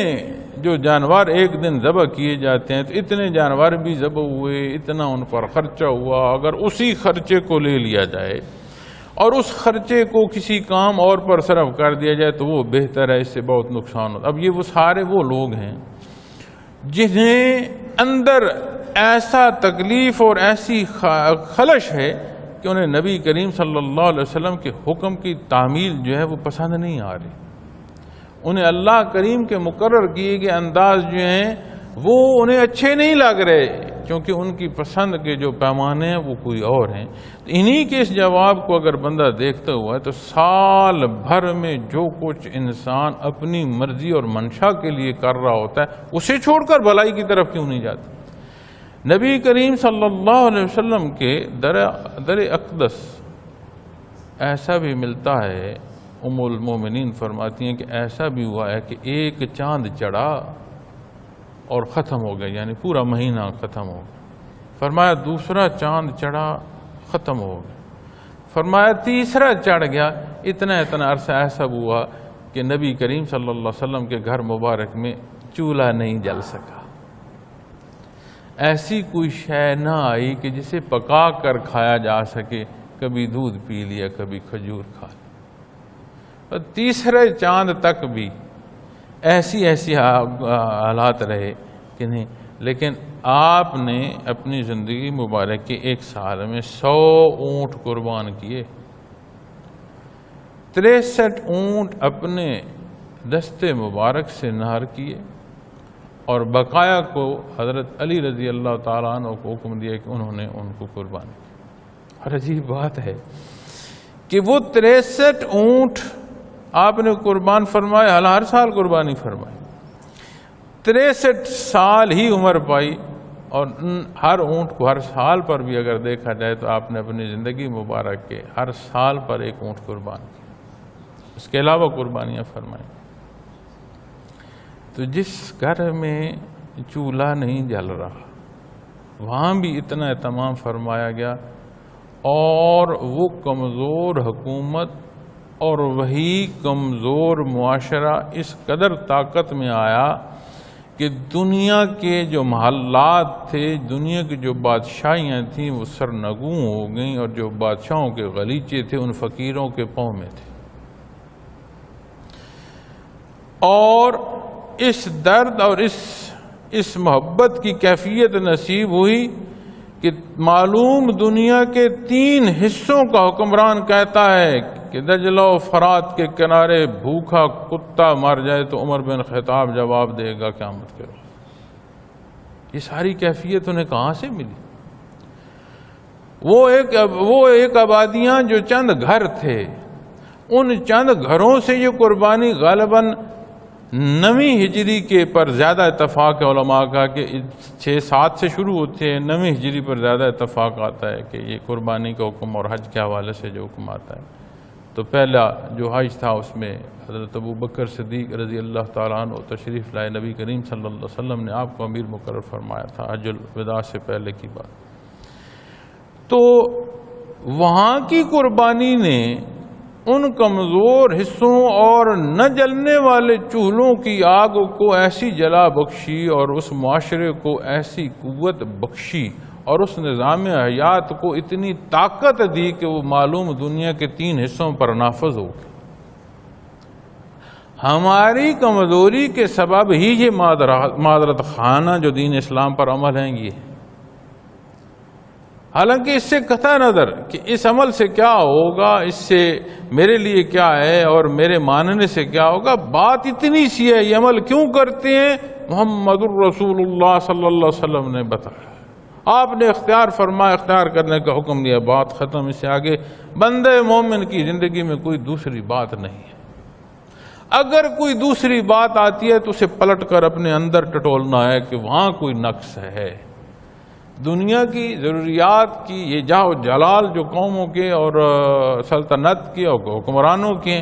جو جانور ایک دن ذبح کیے جاتے ہیں تو اتنے جانور بھی ذبح ہوئے، اتنا ان پر خرچہ ہوا، اگر اسی خرچے کو لے لیا جائے اور اس خرچے کو کسی کام اور پر صرف کر دیا جائے تو وہ بہتر ہے، اس سے بہت نقصان ہوتا ہے۔ اب یہ وہ سارے وہ لوگ ہیں جنہیں اندر ایسا تکلیف اور ایسی خلش ہے کہ انہیں نبی کریم صلی اللہ علیہ وسلم کے حکم کی تعمیل جو ہے وہ پسند نہیں آ رہی، انہیں اللہ کریم کے مقرر کیے گئے انداز جو ہیں وہ انہیں اچھے نہیں لگ رہے، کیونکہ ان کی پسند کے جو پیمانے ہیں وہ کوئی اور ہیں۔ انہی کے اس جواب کو اگر بندہ دیکھتا ہوا ہے تو سال بھر میں جو کچھ انسان اپنی مرضی اور منشا کے لیے کر رہا ہوتا ہے اسے چھوڑ کر بھلائی کی طرف کیوں نہیں جاتا؟ نبی کریم صلی اللہ علیہ وسلم کے در اقدس ایسا بھی ملتا ہے، ام المومنین فرماتی ہیں کہ ایسا بھی ہوا ہے کہ ایک چاند چڑھا اور ختم ہو گیا، یعنی پورا مہینہ ختم ہو گیا۔ فرمایا دوسرا چاند چڑھا، ختم ہو گیا۔ فرمایا تیسرا چڑھ گیا، اتنا عرصہ ایسا ہوا کہ نبی کریم صلی اللہ علیہ وسلم کے گھر مبارک میں چولہا نہیں جل سکا، ایسی کوئی شے نہ آئی کہ جسے پکا کر کھایا جا سکے، کبھی دودھ پی لیا، کبھی کھجور کھا لیا۔ اور تیسرے چاند تک بھی ایسی حالات رہے کہ نہیں، لیکن آپ نے اپنی زندگی مبارک کے ایک سال میں 100 اونٹ قربان کیے، 63 اونٹ اپنے دستے مبارک سے نہر کیے، اور بقایا کو حضرت علی رضی اللہ تعالیٰ عنہ کو حکم دیا کہ انہوں نے ان کو قربان کیا۔ اور عجیب بات ہے کہ وہ 63 اونٹ آپ نے قربان فرمائے، ہر سال قربانی فرمائی، 63 سال ہی عمر پائی، اور ہر اونٹ کو ہر سال پر بھی اگر دیکھا جائے تو آپ نے اپنی زندگی مبارک کے ہر سال پر ایک اونٹ قربان کیا، اس کے علاوہ قربانیاں فرمائیں۔ تو جس گھر میں چولہا نہیں جل رہا وہاں بھی اتنا اہتمام فرمایا گیا، اور وہ کمزور حکومت اور وہی کمزور معاشرہ اس قدر طاقت میں آیا کہ دنیا کے جو محلات تھے، دنیا کی جو بادشاہیاں تھیں وہ سرنگوں ہو گئیں، اور جو بادشاہوں کے غلیچے تھے ان فقیروں کے پاؤں میں تھے۔ اور اس درد اور اس محبت کی کیفیت نصیب ہوئی کہ معلوم دنیا کے 3 حصوں کا حکمران کہتا ہے کہ دجلہ و فرات کے کنارے بھوکا کتا مر جائے تو عمر بن خطاب جواب دے گا قیامت کے روز۔ یہ ساری کیفیت انہیں کہاں سے ملی؟ وہ ایک آبادیاں جو چند گھر تھے، ان چند گھروں سے یہ قربانی غالباً 9ویں ہجری کے پر زیادہ اتفاق ہے علماء کا کہ 6-7 سے شروع ہوتے ہیں، 9ویں ہجری پر زیادہ اتفاق آتا ہے کہ یہ قربانی کا حکم اور حج کے حوالے سے جو حکم آتا ہے۔ تو پہلا جو حج تھا اس میں حضرت ابو بکر صدیق رضی اللہ تعالیٰ عنہ تشریف لائے، نبی کریم صلی اللہ علیہ وسلم نے آپ کو امیر مقرر فرمایا تھا، حج الوداع سے پہلے کی بات۔ تو وہاں کی قربانی نے ان کمزور حصوں اور نہ جلنے والے چولہوں کی آگ کو ایسی جلا بخشی اور اس معاشرے کو ایسی قوت بخشی اور اس نظام حیات کو اتنی طاقت دی کہ وہ معلوم دنیا کے 3 حصوں پر نافذ ہو گئی۔ ہماری کمزوری کے سبب ہی یہ معذرت خانہ جو دین اسلام پر عمل ہیں یہ، حالانکہ اس سے قطع نظر کہ اس عمل سے کیا ہوگا، اس سے میرے لیے کیا ہے اور میرے ماننے سے کیا ہوگا، بات اتنی سی ہے، یہ عمل کیوں کرتے ہیں؟ محمد الرسول اللہ صلی اللہ علیہ وسلم نے بتایا، آپ نے اختیار فرمایا، اختیار کرنے کا حکم دیا، بات ختم۔ اس سے آگے بندے مومن کی زندگی میں کوئی دوسری بات نہیں ہے۔ اگر کوئی دوسری بات آتی ہے تو اسے پلٹ کر اپنے اندر ٹٹولنا ہے کہ وہاں کوئی نقص ہے۔ دنیا کی ضروریات کی یہ جاہ و جلال جو قوموں کے اور سلطنت کے اور حکمرانوں کے،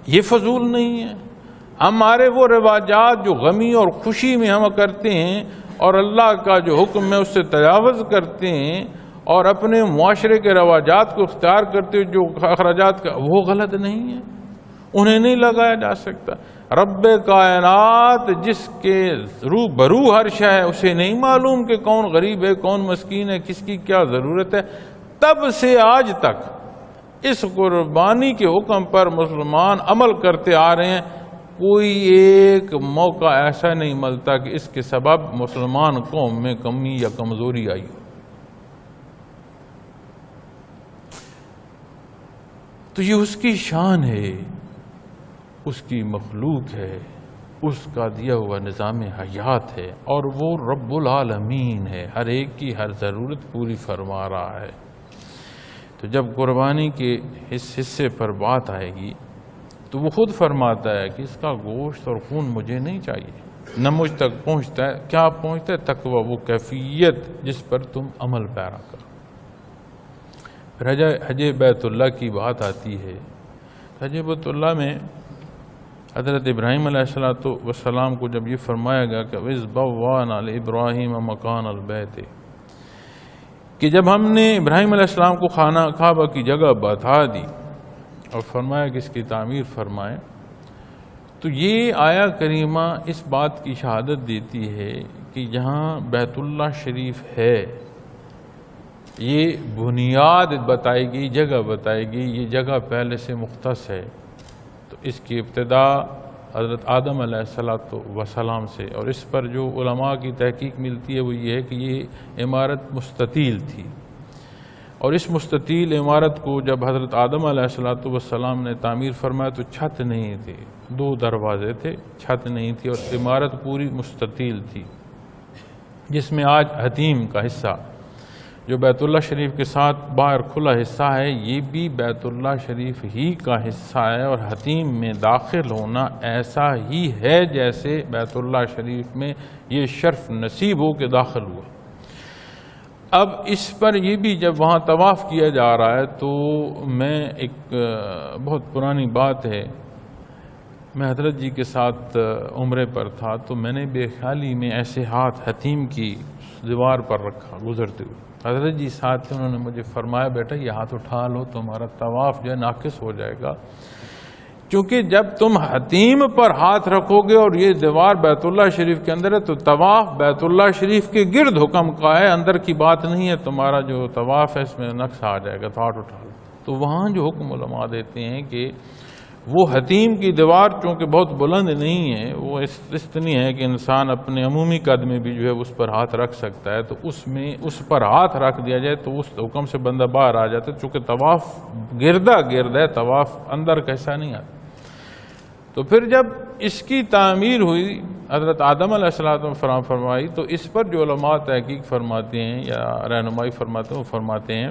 یہ فضول نہیں ہے۔ ہمارے وہ رواجات جو غمی اور خوشی میں ہم کرتے ہیں اور اللہ کا جو حکم ہے اس سے تجاوز کرتے ہیں اور اپنے معاشرے کے رواجات کو اختیار کرتے ہیں جو اخراجات کا، وہ غلط نہیں ہے، انہیں نہیں لگایا جا سکتا۔ رب کائنات جس کے روبرو ہر شے ہے، اسے نہیں معلوم کہ کون غریب ہے، کون مسکین ہے، کس کی کیا ضرورت ہے۔ تب سے آج تک اس قربانی کے حکم پر مسلمان عمل کرتے آ رہے ہیں، کوئی ایک موقع ایسا نہیں ملتا کہ اس کے سبب مسلمان قوم میں کمی یا کمزوری آئی ہو۔ تو یہ اس کی شان ہے، اس کی مخلوق ہے، اس کا دیا ہوا نظام حیات ہے، اور وہ رب العالمین ہے، ہر ایک کی ہر ضرورت پوری فرما رہا ہے۔ تو جب قربانی کے اس حصے پر بات آئے گی تو وہ خود فرماتا ہے کہ اس کا گوشت اور خون مجھے نہیں چاہیے، نہ مجھ تک پہنچتا ہے۔ کیا پہنچتا ہے؟ تقوی، وہ کیفیت جس پر تم عمل پیرا کرو۔ پھر حج بیت اللہ کی بات آتی ہے۔ حج بیت اللہ میں حضرت ابراہیم علیہ السلام کو جب یہ فرمایا گیا کہ وَإِذْ بَوَّأْنَا لِإِبْرَاهِيمَ مَكَانَ الْبَيْتِ، کہ جب ہم نے ابراہیم علیہ السلام کو خانہ کعبہ کی جگہ بتا دی اور فرمایا کہ اس کی تعمیر فرمائے، تو یہ آیا کریمہ اس بات کی شہادت دیتی ہے کہ جہاں بیت اللہ شریف ہے، یہ بنیاد بتائی گئی، جگہ بتائی گئی، یہ جگہ پہلے سے مختص ہے۔ تو اس کی ابتدا حضرت آدم علیہ السلام سے، اور اس پر جو علماء کی تحقیق ملتی ہے وہ یہ ہے کہ یہ عمارت مستطیل تھی، اور اس مستطیل عمارت کو جب حضرت آدم علیہ السلام نے تعمیر فرمایا تو چھت نہیں تھی، 2 دروازے تھے، چھت نہیں تھی، اور عمارت پوری مستطیل تھی، جس میں آج حتیم کا حصہ جو بیت اللہ شریف کے ساتھ باہر کھلا حصہ ہے، یہ بھی بیت اللہ شریف ہی کا حصہ ہے، اور حتیم میں داخل ہونا ایسا ہی ہے جیسے بیت اللہ شریف میں یہ شرف نصیب ہو کے داخل ہوا۔ اب اس پر یہ بھی جب وہاں طواف کیا جا رہا ہے تو میں ایک بہت پرانی بات ہے، میں حضرت جی کے ساتھ عمرے پر تھا تو میں نے بے خیالی میں ایسے ہاتھ حتیم کی دیوار پر رکھا گزرتے ہوئے، حضرت جی ساتھ تھے، انہوں نے مجھے فرمایا بیٹا یہ ہاتھ اٹھا لو تو ہمارا طواف جو ہے ناقص ہو جائے گا، کیونکہ جب تم حتیم پر ہاتھ رکھو گے اور یہ دیوار بیت اللہ شریف کے اندر ہے تو طواف بیت اللہ شریف کے گرد حکم کا ہے، اندر کی بات نہیں ہے، تمہارا جو طواف ہے اس میں نقص آ جائے گا، تو ہاتھ اٹھا لو۔ تو وہاں جو حکم علماء دیتے ہیں کہ وہ حتیم کی دیوار چونکہ بہت بلند نہیں ہے، وہ اتنی ہے کہ انسان اپنے عمومی قد میں بھی جو ہے اس پر ہاتھ رکھ سکتا ہے، تو اس پر ہاتھ رکھ دیا جائے تو اس حکم سے بندہ باہر آ جاتا ہے، چونکہ طواف گردا گرد ہے، طواف اندر کیسا نہیں آتا۔ تو پھر جب اس کی تعمیر ہوئی، حضرت آدم علیہ السلام فرمائی، تو اس پر جو علماء تحقیق فرماتے ہیں یا رہنمائی فرماتے ہیں وہ فرماتے ہیں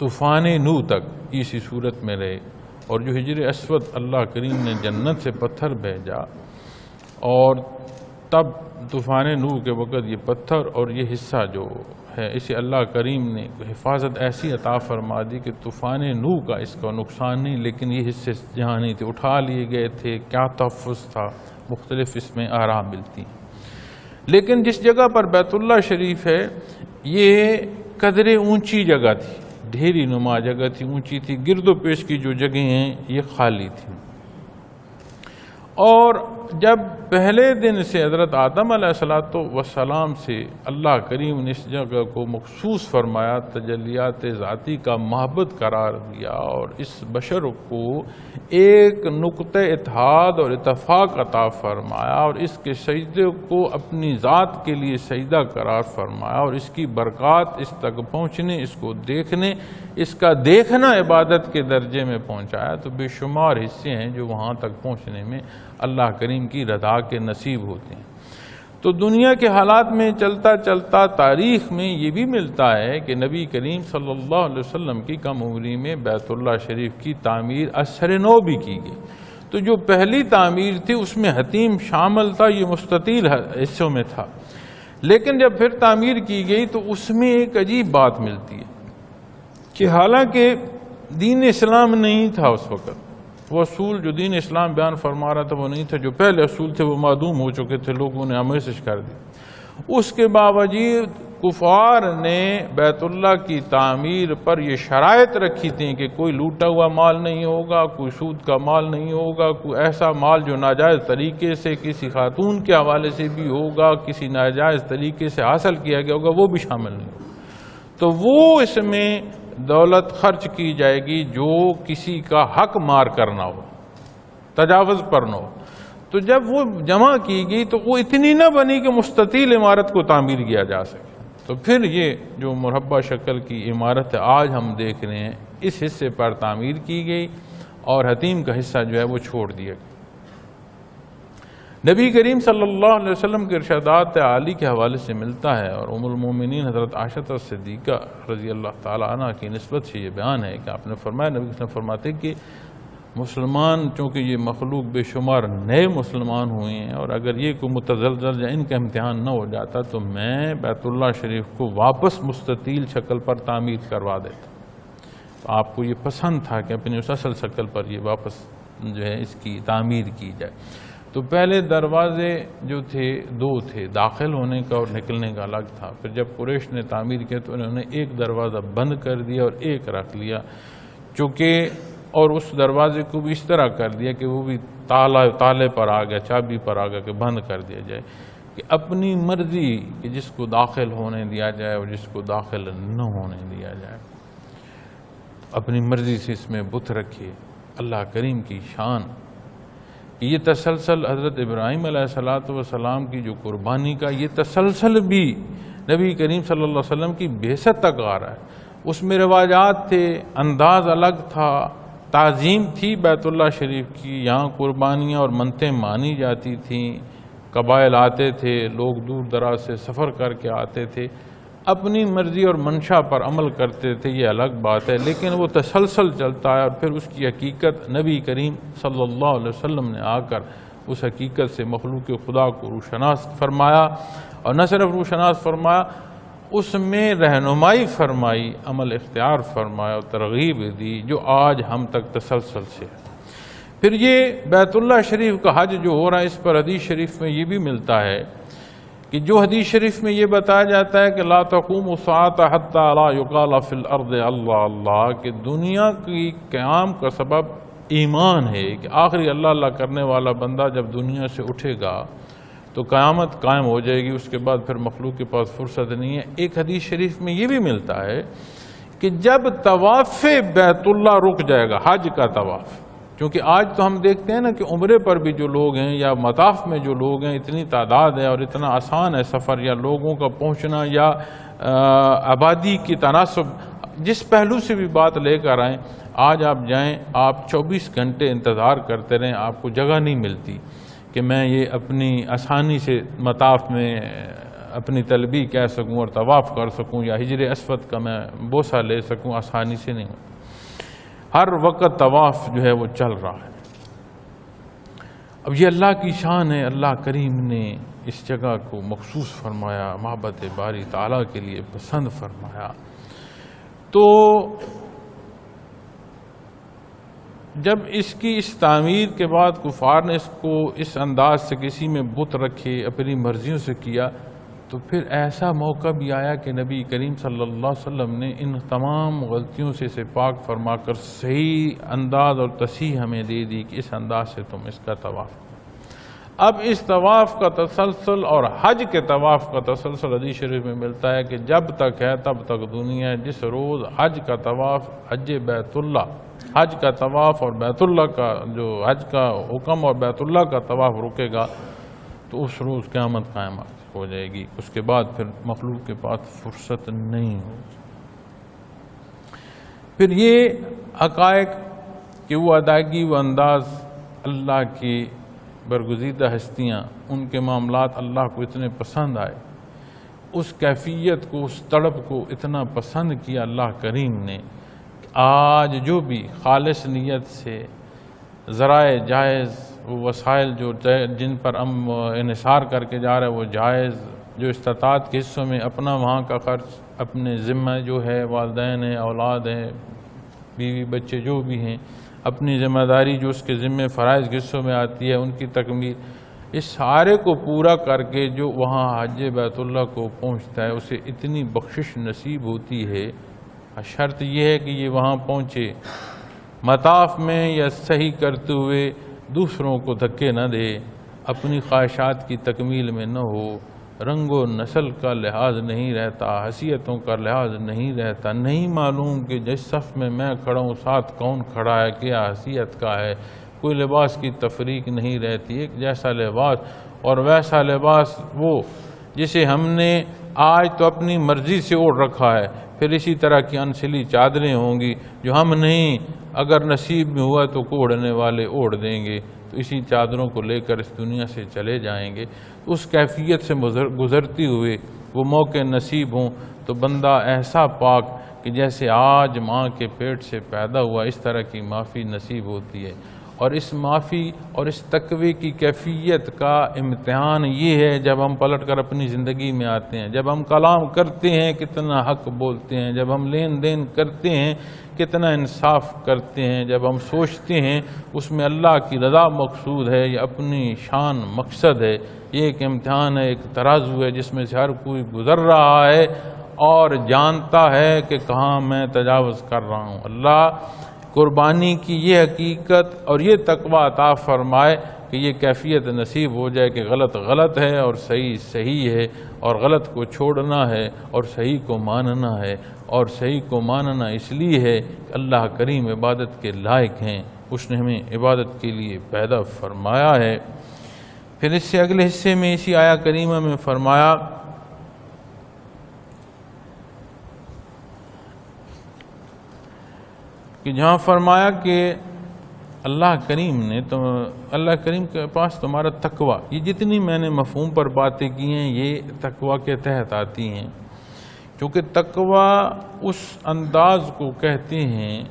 طوفان نوح تک اسی صورت میں رہے، اور جو حجر اسود اللہ کریم نے جنت سے پتھر بھیجا، اور تب طوفان نوح کے وقت یہ پتھر اور یہ حصہ جو ہے اسے اللہ کریم نے حفاظت ایسی عطا فرما دی کہ طوفان نوح کا اس کا نقصان نہیں، لیکن یہ حصے جہاں نہیں تھے اٹھا لیے گئے تھے، کیا تحفظ تھا، مختلف اس میں آرام ملتی ہیں۔ لیکن جس جگہ پر بیت اللہ شریف ہے یہ قدرے اونچی جگہ تھی، ڈھیری نما جگہ تھی، اونچی تھی، گرد و پیش کی جو جگہیں ہیں یہ خالی تھی، اور جب پہلے دن سے حضرت آدم علیہ السلام سے اللہ کریم نے اس جگہ کو مخصوص فرمایا، تجلیات ذاتی کا محبت قرار دیا، اور اس بشر کو ایک نقطہ اتحاد اور اتفاق عطا فرمایا، اور اس کے سجدے کو اپنی ذات کے لیے سجدہ قرار فرمایا، اور اس کی برکات اس تک پہنچنے، اس کو دیکھنے، اس کا دیکھنا عبادت کے درجے میں پہنچایا، تو بے شمار حصے ہیں جو وہاں تک پہنچنے میں اللہ کریم کی رضا کے نصیب ہوتے ہیں۔ تو دنیا کے حالات میں چلتا چلتا تاریخ میں یہ بھی ملتا ہے کہ نبی کریم صلی اللہ علیہ وسلم کی کم عمری میں بیت اللہ شریف کی تعمیر اثر نو بھی کی گئی۔ تو جو پہلی تعمیر تھی اس میں حتیم شامل تھا، یہ مستطیل حصوں میں تھا، لیکن جب پھر تعمیر کی گئی تو اس میں ایک عجیب بات ملتی ہے کہ حالانکہ دین اسلام نہیں تھا اس وقت، وہ اصول جو دین اسلام بیان فرما رہا تھا وہ نہیں تھا، جو پہلے اصول تھے وہ معدوم ہو چکے تھے، لوگوں نے آمیزش کر دی۔ اس کے باوجود کفار نے بیت اللہ کی تعمیر پر یہ شرائط رکھی تھیں کہ کوئی لوٹا ہوا مال نہیں ہوگا، کوئی سود کا مال نہیں ہوگا، کوئی ایسا مال جو ناجائز طریقے سے کسی خاتون کے حوالے سے بھی ہوگا، کسی ناجائز طریقے سے حاصل کیا گیا ہوگا، وہ بھی شامل نہیں ہوگا۔ تو وہ اس میں دولت خرچ کی جائے گی جو کسی کا حق مار کرنا ہو، تجاوز پر نہ ہو۔ تو جب وہ جمع کی گئی تو وہ اتنی نہ بنی کہ مستطیل عمارت کو تعمیر کیا جا سکے، تو پھر یہ جو مربع شکل کی عمارت آج ہم دیکھ رہے ہیں اس حصے پر تعمیر کی گئی، اور حتیم کا حصہ جو ہے وہ چھوڑ دیا گیا۔ نبی کریم صلی اللہ علیہ وسلم کے ارشادات عالی کے حوالے سے ملتا ہے، اور ام المومنین حضرت عائشہ صدیقہ رضی اللہ تعالیٰ عنہ کی نسبت سے یہ بیان ہے کہ آپ نے فرمایا، نبی صلی اللہ علیہ وسلم فرماتے کہ مسلمان چونکہ یہ مخلوق بے شمار نئے مسلمان ہوئے ہیں، اور اگر یہ کوئی متزلزل یا ان کا امتحان نہ ہو جاتا تو میں بیت اللہ شریف کو واپس مستطیل شکل پر تعمیر کروا دیتا۔ تو آپ کو یہ پسند تھا کہ اپنی اس اصل شکل پر یہ واپس جو ہے اس کی تعمیر کی جائے۔ تو پہلے دروازے جو تھے دو تھے، داخل ہونے کا اور نکلنے کا الگ تھا، پھر جب قریش نے تعمیر کیا تو انہوں نے ایک دروازہ بند کر دیا اور ایک رکھ لیا، چونکہ اور اس دروازے کو بھی اس طرح کر دیا کہ وہ بھی تالے پر آ گیا، چابی پر آ گیا کہ بند کر دیا جائے، کہ اپنی مرضی کہ جس کو داخل ہونے دیا جائے اور جس کو داخل نہ ہونے دیا جائے، اپنی مرضی سے اس میں بت رکھے۔ اللہ کریم کی شان یہ تسلسل حضرت ابراہیم علیہ السلام کی جو قربانی کا یہ تسلسل بھی نبی کریم صلی اللہ علیہ وسلم کی بعثت تک آ رہا ہے۔ اس میں رواجات تھے، انداز الگ تھا، تعظیم تھی بیت اللہ شریف کی، یہاں قربانیاں اور منتیں مانی جاتی تھیں، قبائل آتے تھے، لوگ دور دراز سے سفر کر کے آتے تھے، اپنی مرضی اور منشا پر عمل کرتے تھے، یہ الگ بات ہے، لیکن وہ تسلسل چلتا ہے، اور پھر اس کی حقیقت نبی کریم صلی اللہ علیہ وسلم نے آ کر اس حقیقت سے مخلوق خدا کو روشناس فرمایا، اور نہ صرف روشناس فرمایا، اس میں رہنمائی فرمائی، عمل اختیار فرمایا اور ترغیب دی جو آج ہم تک تسلسل سے ہے۔ پھر یہ بیت اللہ شریف کا حج جو ہو رہا ہے، اس پر حدیث شریف میں یہ بھی ملتا ہے کہ جو حدیث شریف میں یہ بتایا جاتا ہے کہ لا تقوم الساعة حتى لا يقال في الارض اللہ اللہ، کہ دنیا کی قیام کا سبب ایمان ہے، کہ آخری اللہ اللہ کرنے والا بندہ جب دنیا سے اٹھے گا تو قیامت قائم ہو جائے گی، اس کے بعد پھر مخلوق کے پاس فرصت نہیں ہے۔ ایک حدیث شریف میں یہ بھی ملتا ہے کہ جب طواف بیت اللہ رک جائے گا، حج کا طواف، کیونکہ آج تو ہم دیکھتے ہیں نا کہ عمرے پر بھی جو لوگ ہیں یا مطاف میں جو لوگ ہیں اتنی تعداد ہے اور اتنا آسان ہے سفر یا لوگوں کا پہنچنا یا آبادی کی تناسب، جس پہلو سے بھی بات لے کر آئیں، آج آپ جائیں، آپ 24 گھنٹے انتظار کرتے رہیں، آپ کو جگہ نہیں ملتی کہ میں یہ اپنی آسانی سے مطاف میں اپنی طلبی کہہ سکوں اور طواف کر سکوں یا حجر اسود کا میں بوسہ لے سکوں، آسانی سے نہیں ہوتا۔ ہر وقت طواف جو ہے وہ چل رہا ہے۔ اب یہ اللہ کی شان ہے، اللہ کریم نے اس جگہ کو مخصوص فرمایا، محبت باری تعالیٰ کے لیے پسند فرمایا۔ تو جب اس کی اس تعمیر کے بعد کفار نے اس کو اس انداز سے کسی میں بت رکھے، اپنی مرضیوں سے کیا، تو پھر ایسا موقع بھی آیا کہ نبی کریم صلی اللہ علیہ وسلم نے ان تمام غلطیوں سے اسے پاک فرما کر صحیح انداز اور تصحیح ہمیں دے دی کہ اس انداز سے تم اس کا طواف کرو۔ اب اس طواف کا تسلسل اور حج کے طواف کا تسلسل حدیث شریف میں ملتا ہے کہ جب تک ہے تب تک دنیا ہے، جس روز حج کا طواف، حج بیت اللہ، حج کا طواف اور بیت اللہ کا جو حج کا حکم اور بیت اللہ کا طواف رکے گا تو اس روز قیامت قائم ہو جائے گی، اس کے بعد پھر مخلوق کے پاس فرصت نہیں ہوگی۔ پھر یہ حقائق کہ وہ ادائیگی، وہ انداز، اللہ کی برگزیدہ ہستیاں، ان کے معاملات اللہ کو اتنے پسند آئے، اس کیفیت کو، اس تڑپ کو اتنا پسند کیا اللہ کریم نے، آج جو بھی خالص نیت سے ذرائع جائز، وہ وسائل جو جن پر ہم انحصار کر کے جا رہے ہیں وہ جائز، جو استطاعت کے حصوں میں اپنا وہاں کا خرچ، اپنے ذمہ جو ہے، والدین ہیں، اولاد ہیں، بیوی بچے جو بھی ہیں، اپنی ذمہ داری جو اس کے ذمہ فرائض کے حصوں میں آتی ہے ان کی تکمیل، اس سارے کو پورا کر کے جو وہاں حج بیت اللہ کو پہنچتا ہے اسے اتنی بخشش نصیب ہوتی ہے۔ شرط یہ ہے کہ یہ وہاں پہنچے مطاف میں یا صحیح کرتے ہوئے دوسروں کو دھکے نہ دے، اپنی خواہشات کی تکمیل میں نہ ہو، رنگ و نسل کا لحاظ نہیں رہتا، حیثیتوں کا لحاظ نہیں رہتا، نہیں معلوم کہ جس صف میں میں کھڑا ہوں ساتھ کون کھڑا ہے، کیا حیثیت کا ہے، کوئی لباس کی تفریق نہیں رہتی، ایک جیسا لباس اور ویسا لباس وہ جسے ہم نے آج تو اپنی مرضی سے اوڑھ رکھا ہے، پھر اسی طرح کی انسلی چادریں ہوں گی جو ہم نہیں، اگر نصیب میں ہوا تو اوڑھنے والے اوڑھ دیں گے، تو اسی چادروں کو لے کر اس دنیا سے چلے جائیں گے۔ اس کیفیت سے گزرتی ہوئے وہ موقع نصیب ہوں تو بندہ ایسا پاک کہ جیسے آج ماں کے پیٹ سے پیدا ہوا، اس طرح کی معافی نصیب ہوتی ہے۔ اور اس معافی اور اس تقوی کی کیفیت کا امتحان یہ ہے جب ہم پلٹ کر اپنی زندگی میں آتے ہیں، جب ہم کلام کرتے ہیں کتنا حق بولتے ہیں، جب ہم لین دین کرتے ہیں کتنا انصاف کرتے ہیں، جب ہم سوچتے ہیں اس میں اللہ کی رضا مقصود ہے یا اپنی شان مقصد ہے۔ یہ ایک امتحان ہے، ایک ترازو ہے جس میں سے ہر کوئی گزر رہا ہے اور جانتا ہے کہ کہاں میں تجاوز کر رہا ہوں۔ اللہ قربانی کی یہ حقیقت اور یہ تقوی عطا فرمائے کہ یہ کیفیت نصیب ہو جائے کہ غلط غلط ہے اور صحیح صحیح ہے، اور غلط کو چھوڑنا ہے اور صحیح کو ماننا ہے، اور صحیح کو ماننا اس لیے ہے کہ اللہ کریم عبادت کے لائق ہیں، اس نے ہمیں عبادت کے لیے پیدا فرمایا ہے۔ پھر اس سے اگلے حصے میں اسی آیہ کریمہ میں فرمایا کہ جہاں فرمایا کہ اللہ کریم نے تو اللہ کریم کے پاس تمہارا تقوی، یہ جتنی میں نے مفہوم پر باتیں کی ہیں یہ تقوی کے تحت آتی ہیں، کیونکہ تقوی اس انداز کو کہتے ہیں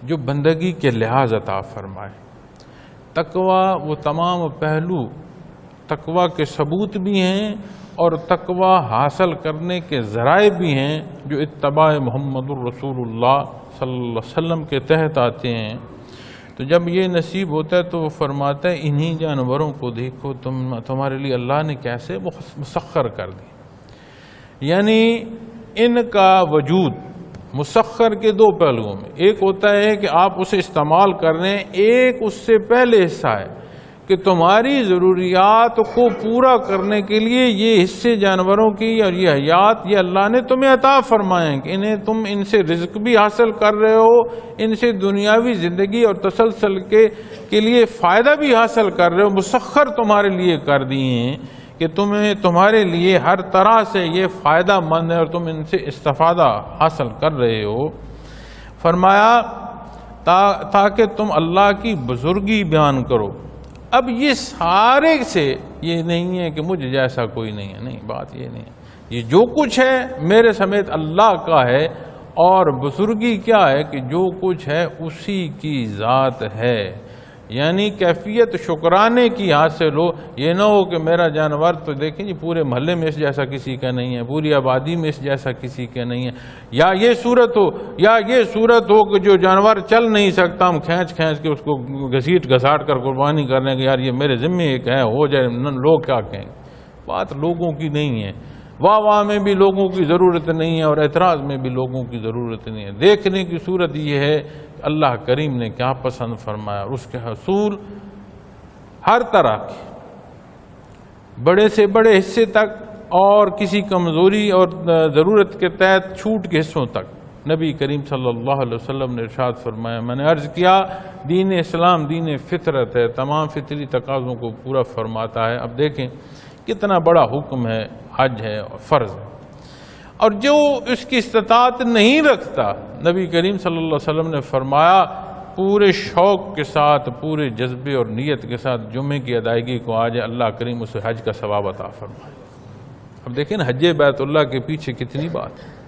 جو بندگی کے لحاظ عطا فرمائے۔ تقوی وہ تمام پہلو تقوی کے ثبوت بھی ہیں اور تقوی حاصل کرنے کے ذرائع بھی ہیں جو اتباع محمد الرسول اللہ صلی اللہ علیہ وسلم کے تحت آتے ہیں۔ تو جب یہ نصیب ہوتا ہے تو وہ فرماتا ہے انہی جانوروں کو دیکھو تمہارے لیے اللہ نے کیسے مسخر کر دی، یعنی ان کا وجود مسخر کے دو پہلوؤں میں، ایک ہوتا ہے کہ آپ اسے استعمال کر رہے ہیں، ایک اس سے پہلے حصہ ہے کہ تمہاری ضروریات کو پورا کرنے کے لیے یہ حصے جانوروں کی اور یہ حیات یہ اللہ نے تمہیں عطا فرمائے ہیں کہ انہیں تم ان سے رزق بھی حاصل کر رہے ہو، ان سے دنیاوی زندگی اور تسلسل کے لیے فائدہ بھی حاصل کر رہے ہو، مسخر تمہارے لیے کر دیے ہیں کہ تمہارے لیے ہر طرح سے یہ فائدہ مند ہے اور تم ان سے استفادہ حاصل کر رہے ہو۔ فرمایا تاکہ تم اللہ کی بزرگی بیان کرو۔ اب یہ سارے سے یہ نہیں ہے کہ مجھ جیسا کوئی نہیں ہے، نہیں، بات یہ نہیں ہے، یہ جو کچھ ہے میرے سمیت اللہ کا ہے، اور بزرگی کیا ہے کہ جو کچھ ہے اسی کی ذات ہے، یعنی کیفیت شکرانے کی حاصل ہو۔ یہ نہ ہو کہ میرا جانور تو دیکھیں جی پورے محلے میں اس جیسا کسی کا نہیں ہے، پوری آبادی میں اس جیسا کسی کا نہیں ہے، یا یہ صورت ہو یا یہ صورت ہو کہ جو جانور چل نہیں سکتا ہم کھینچ کے اس کو گھسیٹ گھساٹ کر قربانی کرنے کہ یار یہ میرے ذمے ایک ہے، ہو جائے، لوگ کیا کہیں گے۔ بات لوگوں کی نہیں ہے، واہ میں بھی لوگوں کی ضرورت نہیں ہے اور اعتراض میں بھی لوگوں کی ضرورت نہیں ہے۔ دیکھنے کی صورت یہ ہے کہ اللہ کریم نے کیا پسند فرمایا، اور اس کے حصول ہر طرح کے بڑے سے بڑے حصے تک اور کسی کمزوری اور ضرورت کے تحت چھوٹ کے حصوں تک نبی کریم صلی اللہ علیہ وسلم نے ارشاد فرمایا۔ میں نے عرض کیا دین اسلام دین فطرت ہے، تمام فطری تقاضوں کو پورا فرماتا ہے۔ اب دیکھیں کتنا بڑا حکم ہے، حج ہے اور فرض ہے، اور جو اس کی استطاعت نہیں رکھتا نبی کریم صلی اللہ علیہ وسلم نے فرمایا پورے شوق کے ساتھ، پورے جذبے اور نیت کے ساتھ جمعے کی ادائیگی کو آ جائے، اللہ کریم اسے حج کا ثواب عطا فرمائے۔ اب دیکھیں نا حج بیت اللہ کے پیچھے کتنی بات ہے۔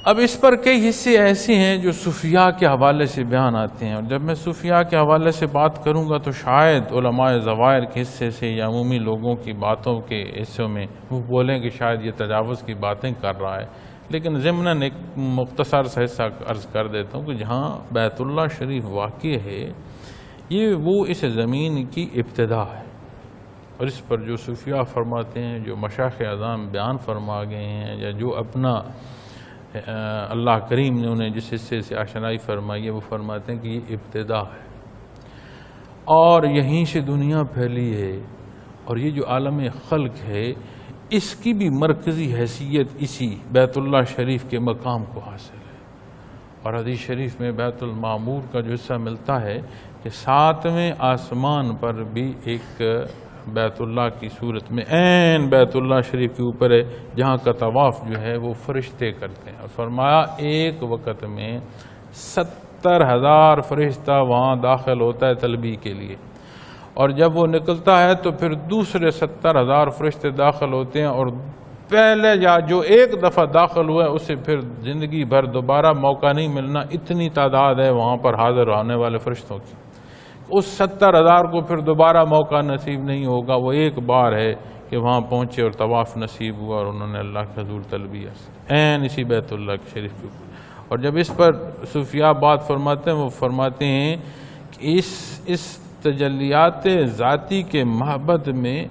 اب اس پر کئی حصے ایسے ہیں جو صوفیاء کے حوالے سے بیان آتے ہیں، اور جب میں صوفیاء کے حوالے سے بات کروں گا تو شاید علماء ظواہر کے حصے سے یا عمومی لوگوں کی باتوں کے حصوں میں وہ بولیں کہ شاید یہ تجاوز کی باتیں کر رہا ہے، لیکن ضمناً ایک مختصر سا حصہ عرض کر دیتا ہوں کہ جہاں بیت اللہ شریف واقع ہے یہ وہ اس زمین کی ابتدا ہے، اور اس پر جو صوفیاء فرماتے ہیں، جو مشائخ اعظام بیان فرما گئے ہیں، یا جو اپنا اللہ کریم نے انہیں جس حصے سے آشنائی فرمائی ہے وہ فرماتے ہیں کہ یہ ابتدا ہے اور یہیں سے دنیا پھیلی ہے، اور یہ جو عالم خلق ہے اس کی بھی مرکزی حیثیت اسی بیت اللہ شریف کے مقام کو حاصل ہے۔ اور حدیث شریف میں بیت المعمور کا جو حصہ ملتا ہے کہ 7ویں آسمان پر بھی ایک بیت اللہ کی صورت میں عین بیت اللہ شریف کے اوپر ہے، جہاں کا طواف جو ہے وہ فرشتے کرتے ہیں، اور فرمایا ایک وقت میں 70,000 فرشتہ وہاں داخل ہوتا ہے تلبیہ کے لیے، اور جب وہ نکلتا ہے تو پھر دوسرے 70,000 فرشتے داخل ہوتے ہیں، اور پہلے یا جو ایک دفعہ داخل ہوا ہے اسے پھر زندگی بھر دوبارہ موقع نہیں ملنا، اتنی تعداد ہے وہاں پر حاضر ہونے والے فرشتوں کی۔ اس 70,000 کو پھر دوبارہ موقع نصیب نہیں ہوگا، وہ ایک بار ہے کہ وہاں پہنچے اور طواف نصیب ہوا اور انہوں نے اللہ کے حضور تلبیہ عین اسی بیت اللہ کے شریف کے اوپر۔ اور جب اس پر صوفیاء بات فرماتے ہیں وہ فرماتے ہیں کہ اس تجلیات ذاتی کے محبت میں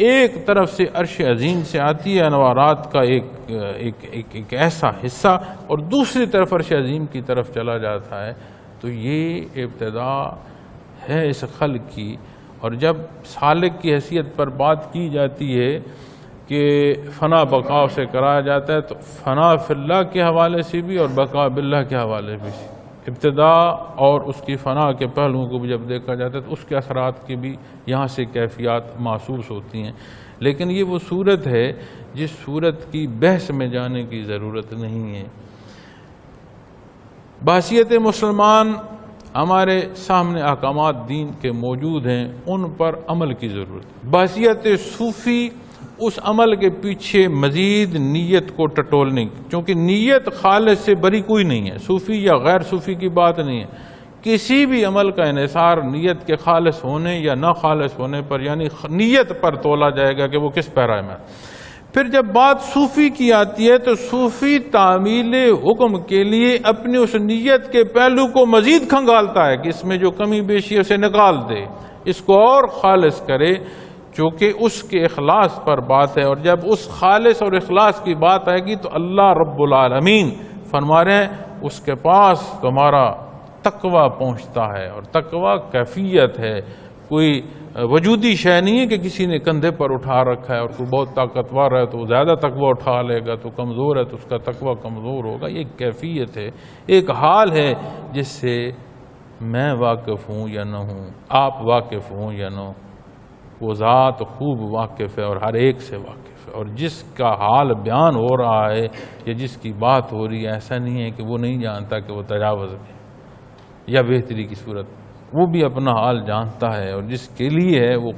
ایک طرف سے عرش عظیم سے آتی ہے انوارات کا ایک ایسا حصہ، اور دوسری طرف عرش عظیم کی طرف چلا جاتا ہے، تو یہ ابتدا ہے اس خلق کی۔ اور جب سالک کی حیثیت پر بات کی جاتی ہے کہ فنا بقا سے کرایا جاتا ہے، تو فنا فی اللہ کے حوالے سے بھی اور بقا باللہ کے حوالے سے بھی ابتدا اور اس کی فنا کے پہلوؤں کو بھی جب دیکھا جاتا ہے تو اس کے اثرات کی بھی یہاں سے کیفیات محسوس ہوتی ہیں، لیکن یہ وہ صورت ہے جس صورت کی بحث میں جانے کی ضرورت نہیں ہے۔ بحیثیت مسلمان ہمارے سامنے احکامات دین کے موجود ہیں، ان پر عمل کی ضرورت ہے۔ بحیثیت صوفی اس عمل کے پیچھے مزید نیت کو ٹٹولنے کی، کیونکہ نیت خالص سے بری کوئی نہیں ہے، صوفی یا غیر صوفی کی بات نہیں ہے، کسی بھی عمل کا انحصار نیت کے خالص ہونے یا نہ خالص ہونے پر، یعنی نیت پر تولا جائے گا کہ وہ کس پیرا میں۔ پھر جب بات صوفی کی آتی ہے تو صوفی تعمیل حکم کے لیے اپنی اس نیت کے پہلو کو مزید کھنگالتا ہے کہ اس میں جو کمی بیشی ہے اسے نکال دے، اس کو اور خالص کرے، چونکہ اس کے اخلاص پر بات ہے۔ اور جب اس خالص اور اخلاص کی بات آئے گی تو اللہ رب العالمین فرما رہے ہیں اس کے پاس تمہارا تقوی پہنچتا ہے، اور تقوی کیفیت ہے، کوئی وجودی شے نہیں ہے کہ کسی نے کندھے پر اٹھا رکھا ہے، اور کوئی بہت طاقتور ہے تو وہ زیادہ تقوی اٹھا لے گا، تو کمزور ہے تو اس کا تقوی کمزور ہوگا۔ یہ ایک کیفیت ہے، ایک حال ہے جس سے میں واقف ہوں یا نہ ہوں، آپ واقف ہوں یا نہ ہوں، وہ ذات خوب واقف ہے اور ہر ایک سے واقف ہے، اور جس کا حال بیان ہو رہا ہے یا جس کی بات ہو رہی ہے ایسا نہیں ہے کہ وہ نہیں جانتا کہ وہ تجاوز میں یا بہتری کی صورت، وہ بھی اپنا حال جانتا ہے، اور جس کے لیے ہے وہ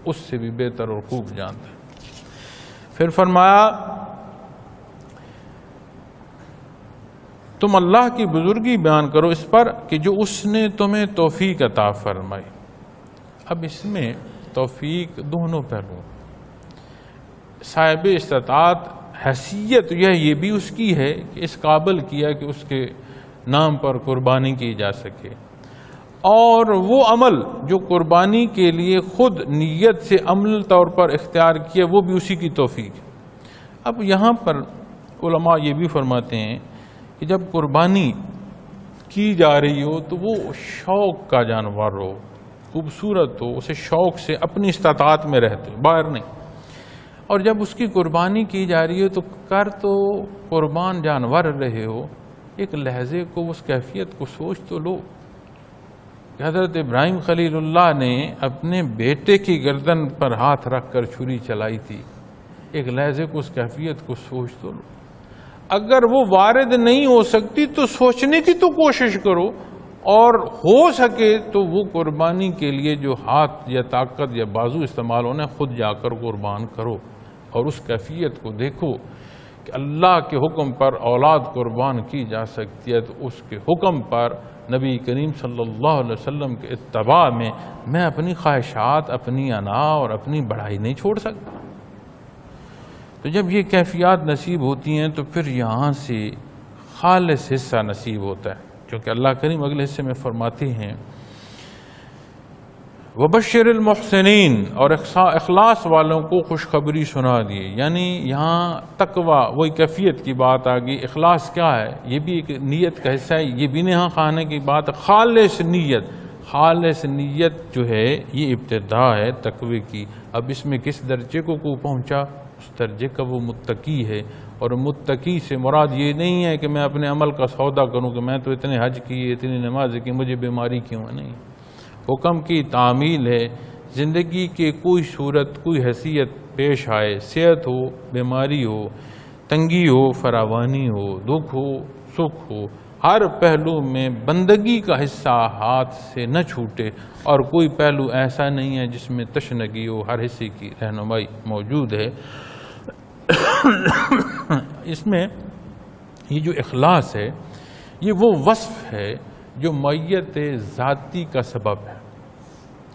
اس سے بھی بہتر اور خوب جانتا ہے۔ پھر فرمایا تم اللہ کی بزرگی بیان کرو اس پر کہ جو اس نے تمہیں توفیق عطا فرمائی۔ اب اس میں توفیق دونوں پہلو، صاحب استطاعت حیثیت یہ بھی اس کی ہے کہ اس قابل کیا کہ اس کے نام پر قربانی کی جا سکے، اور وہ عمل جو قربانی کے لیے خود نیت سے عمل طور پر اختیار کیا وہ بھی اسی کی توفیق ہے۔ اب یہاں پر علماء یہ بھی فرماتے ہیں کہ جب قربانی کی جا رہی ہو تو وہ شوق کا جانور ہو، خوبصورت ہو، اسے شوق سے اپنی استطاعت میں رہتے باہر نہیں، اور جب اس کی قربانی کی جا رہی ہو تو کر تو قربان جانور رہے ہو، ایک لحظے کو اس کیفیت کو سوچ تو لو کہ حضرت ابراہیم خلیل اللہ نے اپنے بیٹے کی گردن پر ہاتھ رکھ کر چھری چلائی تھی، ایک لحظے کو اس کیفیت کو سوچ تو لو۔ اگر وہ وارد نہیں ہو سکتی تو سوچنے کی تو کوشش کرو، اور ہو سکے تو وہ قربانی کے لیے جو ہاتھ یا طاقت یا بازو استعمال ہونا خود جا کر قربان کرو، اور اس کیفیت کو دیکھو کہ اللہ کے حکم پر اولاد قربان کی جا سکتی ہے، تو اس کے حکم پر نبی کریم صلی اللہ علیہ وسلم کے اتباع میں میں اپنی خواہشات، اپنی انا اور اپنی بڑائی نہیں چھوڑ سکتا۔ تو جب یہ کیفیات نصیب ہوتی ہیں تو پھر یہاں سے خالص حصہ نصیب ہوتا ہے، کیونکہ اللہ کریم اگلے حصے میں فرماتے ہیں وَبَشِّرِ الْمُحْسِنِينَ، اور اخلاص والوں کو خوشخبری سنا دیے، یعنی یہاں تقویٰ وہی کیفیت کی بات آ گئی۔ اخلاص کیا ہے؟ یہ بھی ایک نیت کا حصہ ہے، یہ بھی نہاں خانے کی بات ہے۔ خالص نیت، خالص نیت جو ہے یہ ابتدا ہے تقوی کی۔ اب اس میں کس درجے کو پہنچا؟ اس درجے کا وہ متقی ہے، اور متقی سے مراد یہ نہیں ہے کہ میں اپنے عمل کا سودا کروں کہ میں تو اتنے حج کیے، اتنی نماز کی، مجھے بیماری کیوں ہے، نہیں۔ حکم کی تعمیل ہے، زندگی کے کوئی صورت، کوئی حیثیت پیش آئے، صحت ہو، بیماری ہو، تنگی ہو، فراوانی ہو، دکھ ہو، سکھ ہو، ہر پہلو میں بندگی کا حصہ ہاتھ سے نہ چھوٹے، اور کوئی پہلو ایسا نہیں ہے جس میں تشنگی ہو، ہر حصے کی رہنمائی موجود ہے۔ اس میں یہ جو اخلاص ہے یہ وہ وصف ہے جو معیت ذاتی کا سبب ہے۔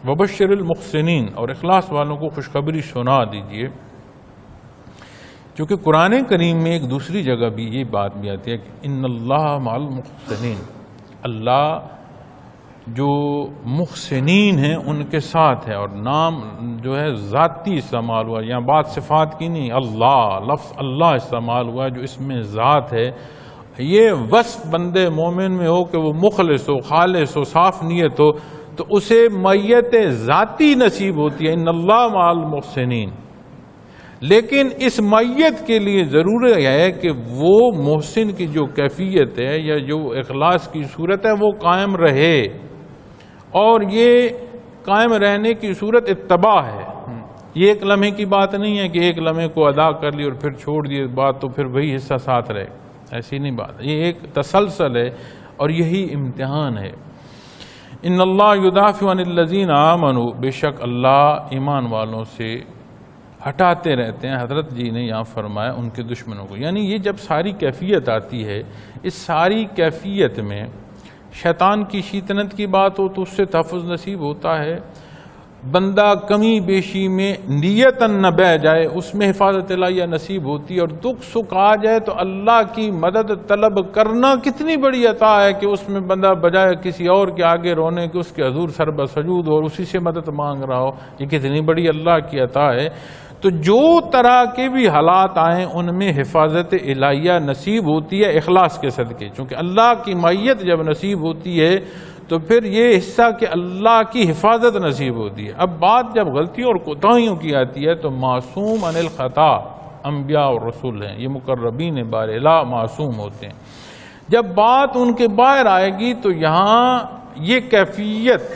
وبشر المحسنین، اور اخلاص والوں کو خوشخبری سنا دیجئے، چونکہ قرآن کریم میں ایک دوسری جگہ بھی یہ بات بھی آتی ہے کہ ان اللہ مع المحسنین، اللہ جو محسنین ہیں ان کے ساتھ ہے، اور نام جو ہے ذاتی استعمال ہوا، یہاں بات صفات کی نہیں، اللہ، لفظ اللہ استعمال ہوا جو اس میں ذات ہے۔ یہ وصف بندے مومن میں ہو کہ وہ مخلص ہو، خالص ہو، صاف نیت ہو، تو اسے معیت ذاتی نصیب ہوتی ہے، ان اللہ مع المحسنین۔ لیکن اس معیت کے لیے ضروری ہے کہ وہ محسن کی جو کیفیت ہے یا جو اخلاص کی صورت ہے وہ قائم رہے، اور یہ قائم رہنے کی صورت اتباع ہے۔ یہ ایک لمحے کی بات نہیں ہے کہ ایک لمحے کو ادا کر لی اور پھر چھوڑ دی بات تو پھر وہی حصہ ساتھ رہے، ایسی نہیں بات، یہ ایک تسلسل ہے، اور یہی امتحان ہے۔ ان اللہ یدافع عن الذین آمنوا، بے شک اللہ ایمان والوں سے ہٹاتے رہتے ہیں، حضرت جی نے یہاں فرمایا ان کے دشمنوں کو، یعنی یہ جب ساری کیفیت آتی ہے، اس ساری کیفیت میں شیطان کی شیطنت کی بات ہو تو اس سے تحفظ نصیب ہوتا ہے، بندہ کمی بیشی میں نیتاً نہ بہ جائے اس میں حفاظت الہیہ نصیب ہوتی ہے، اور دکھ سکھ آ جائے تو اللہ کی مدد طلب کرنا کتنی بڑی عطا ہے کہ اس میں بندہ بجائے کسی اور کے آگے رونے کے اس کے حضور سر بسجود اور اسی سے مدد مانگ رہا ہو، یہ کتنی بڑی اللہ کی عطا ہے۔ تو جو طرح کے بھی حالات آئیں ان میں حفاظت الہیہ نصیب ہوتی ہے اخلاص کے صدقے، چونکہ اللہ کی معیت جب نصیب ہوتی ہے تو پھر یہ حصہ کہ اللہ کی حفاظت نصیب ہوتی ہے۔ اب بات جب غلطیوں اور کوتاہیوں کی آتی ہے تو معصوم عن الخطا انبیاء اور رسول ہیں، یہ مقربین بار الہ معصوم ہوتے ہیں۔ جب بات ان کے باہر آئے گی تو یہاں یہ کیفیت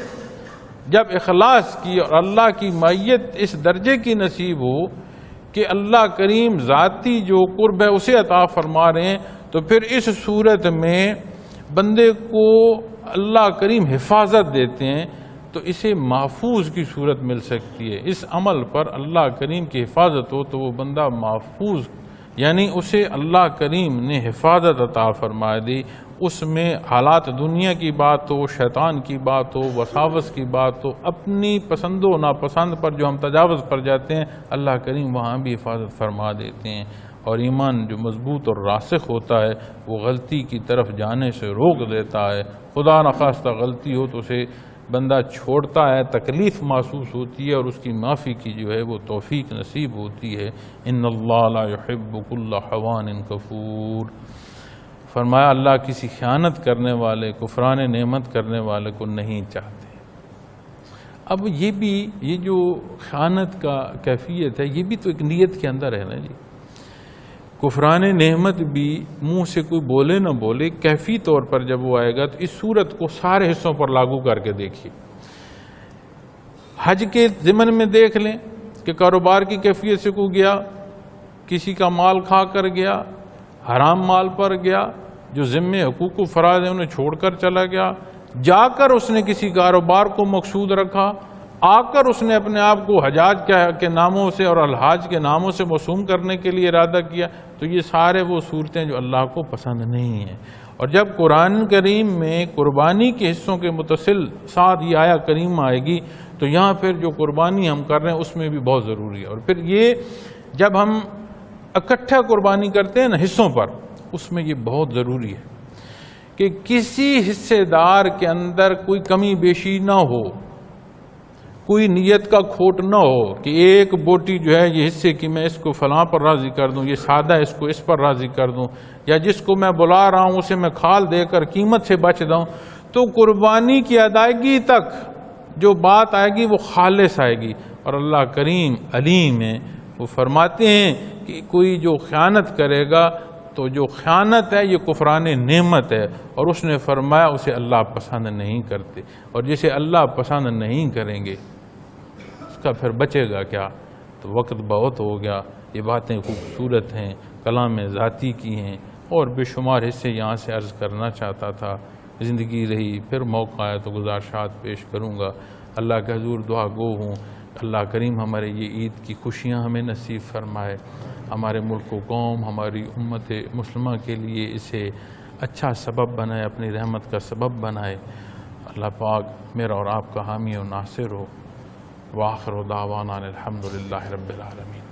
جب اخلاص کی اور اللہ کی معیت اس درجے کی نصیب ہو کہ اللہ کریم ذاتی جو قرب ہے اسے عطا فرما رہے ہیں، تو پھر اس صورت میں بندے کو اللہ کریم حفاظت دیتے ہیں، تو اسے محفوظ کی صورت مل سکتی ہے۔ اس عمل پر اللہ کریم کی حفاظت ہو تو وہ بندہ محفوظ، یعنی اسے اللہ کریم نے حفاظت عطا فرما دی۔ اس میں حالات دنیا کی بات ہو، شیطان کی بات ہو، وساوس کی بات ہو، اپنی پسند و ناپسند پر جو ہم تجاوز پر جاتے ہیں اللہ کریم وہاں بھی حفاظت فرما دیتے ہیں۔ اور ایمان جو مضبوط اور راسخ ہوتا ہے وہ غلطی کی طرف جانے سے روک دیتا ہے۔ خدا نخواستہ غلطی ہو تو اسے بندہ چھوڑتا ہے، تکلیف محسوس ہوتی ہے اور اس کی معافی کی جو ہے وہ توفیق نصیب ہوتی ہے۔ ان اللہ لا يحب كل خوان کفور۔ فرمایا اللہ کسی خیانت کرنے والے، کفران نعمت کرنے والے کو نہیں چاہتے۔ اب یہ جو خیانت کا کیفیت ہے یہ بھی تو ایک نیت کے اندر ہے نا جی۔ کفران نعمت بھی منہ سے کوئی بولے نہ بولے، کیفی طور پر جب وہ آئے گا تو اس صورت کو سارے حصوں پر لاگو کر کے دیکھیے۔ حج کے ضمن میں دیکھ لیں کہ کاروبار کی کیفیت سے کوئی گیا، کسی کا مال کھا کر گیا، حرام مال پر گیا، جو ذمے حقوق و فرائض ہیں انہیں چھوڑ کر چلا گیا، جا کر اس نے کسی کاروبار کو مقصود رکھا، آ کر اس نے اپنے آپ کو حجاج کے ناموں سے اور الحاج کے ناموں سے موسوم کرنے کے لیے ارادہ کیا، تو یہ سارے وہ صورتیں جو اللہ کو پسند نہیں ہیں۔ اور جب قرآن کریم میں قربانی کے حصوں کے متصل ساتھ یہ آیا کریم آئے گی تو یہاں پھر جو قربانی ہم کر رہے ہیں اس میں بھی بہت ضروری ہے۔ اور پھر یہ جب ہم اکٹھا قربانی کرتے ہیں نا حصوں پر، اس میں یہ بہت ضروری ہے کہ کسی حصے دار کے اندر کوئی کمی بیشی نہ ہو، کوئی نیت کا کھوٹ نہ ہو کہ ایک بوٹی جو ہے یہ حصے کی میں اس کو فلاں پر راضی کر دوں، یہ سادہ اس کو اس پر راضی کر دوں، یا جس کو میں بلا رہا ہوں اسے میں کھال دے کر قیمت سے بچ دوں۔ تو قربانی کی ادائیگی تک جو بات آئے گی وہ خالص آئے گی۔ اور اللہ کریم علیم ہے، وہ فرماتے ہیں کہ کوئی جو خیانت کرے گا تو جو خیانت ہے یہ کفران نعمت ہے، اور اس نے فرمایا اسے اللہ پسند نہیں کرتے، اور جسے اللہ پسند نہیں کریں گے اس کا پھر بچے گا کیا؟ تو وقت بہت ہو گیا، یہ باتیں خوبصورت ہیں، کلام ذاتی کی ہیں، اور بے شمار حصے یہاں سے عرض کرنا چاہتا تھا، زندگی رہی پھر موقع آئے تو گزارشات پیش کروں گا۔ اللہ کے حضور دعا گو ہوں اللہ کریم ہمارے یہ عید کی خوشیاں ہمیں نصیب فرمائے، ہمارے ملک و قوم، ہماری امت مسلمہ کے لیے اسے اچھا سبب بنائے، اپنی رحمت کا سبب بنائے۔ اللہ پاک میرا اور آپ کا حامی و ناصر ہو۔ وآخر دعوانا الحمدللہ رب العالمین۔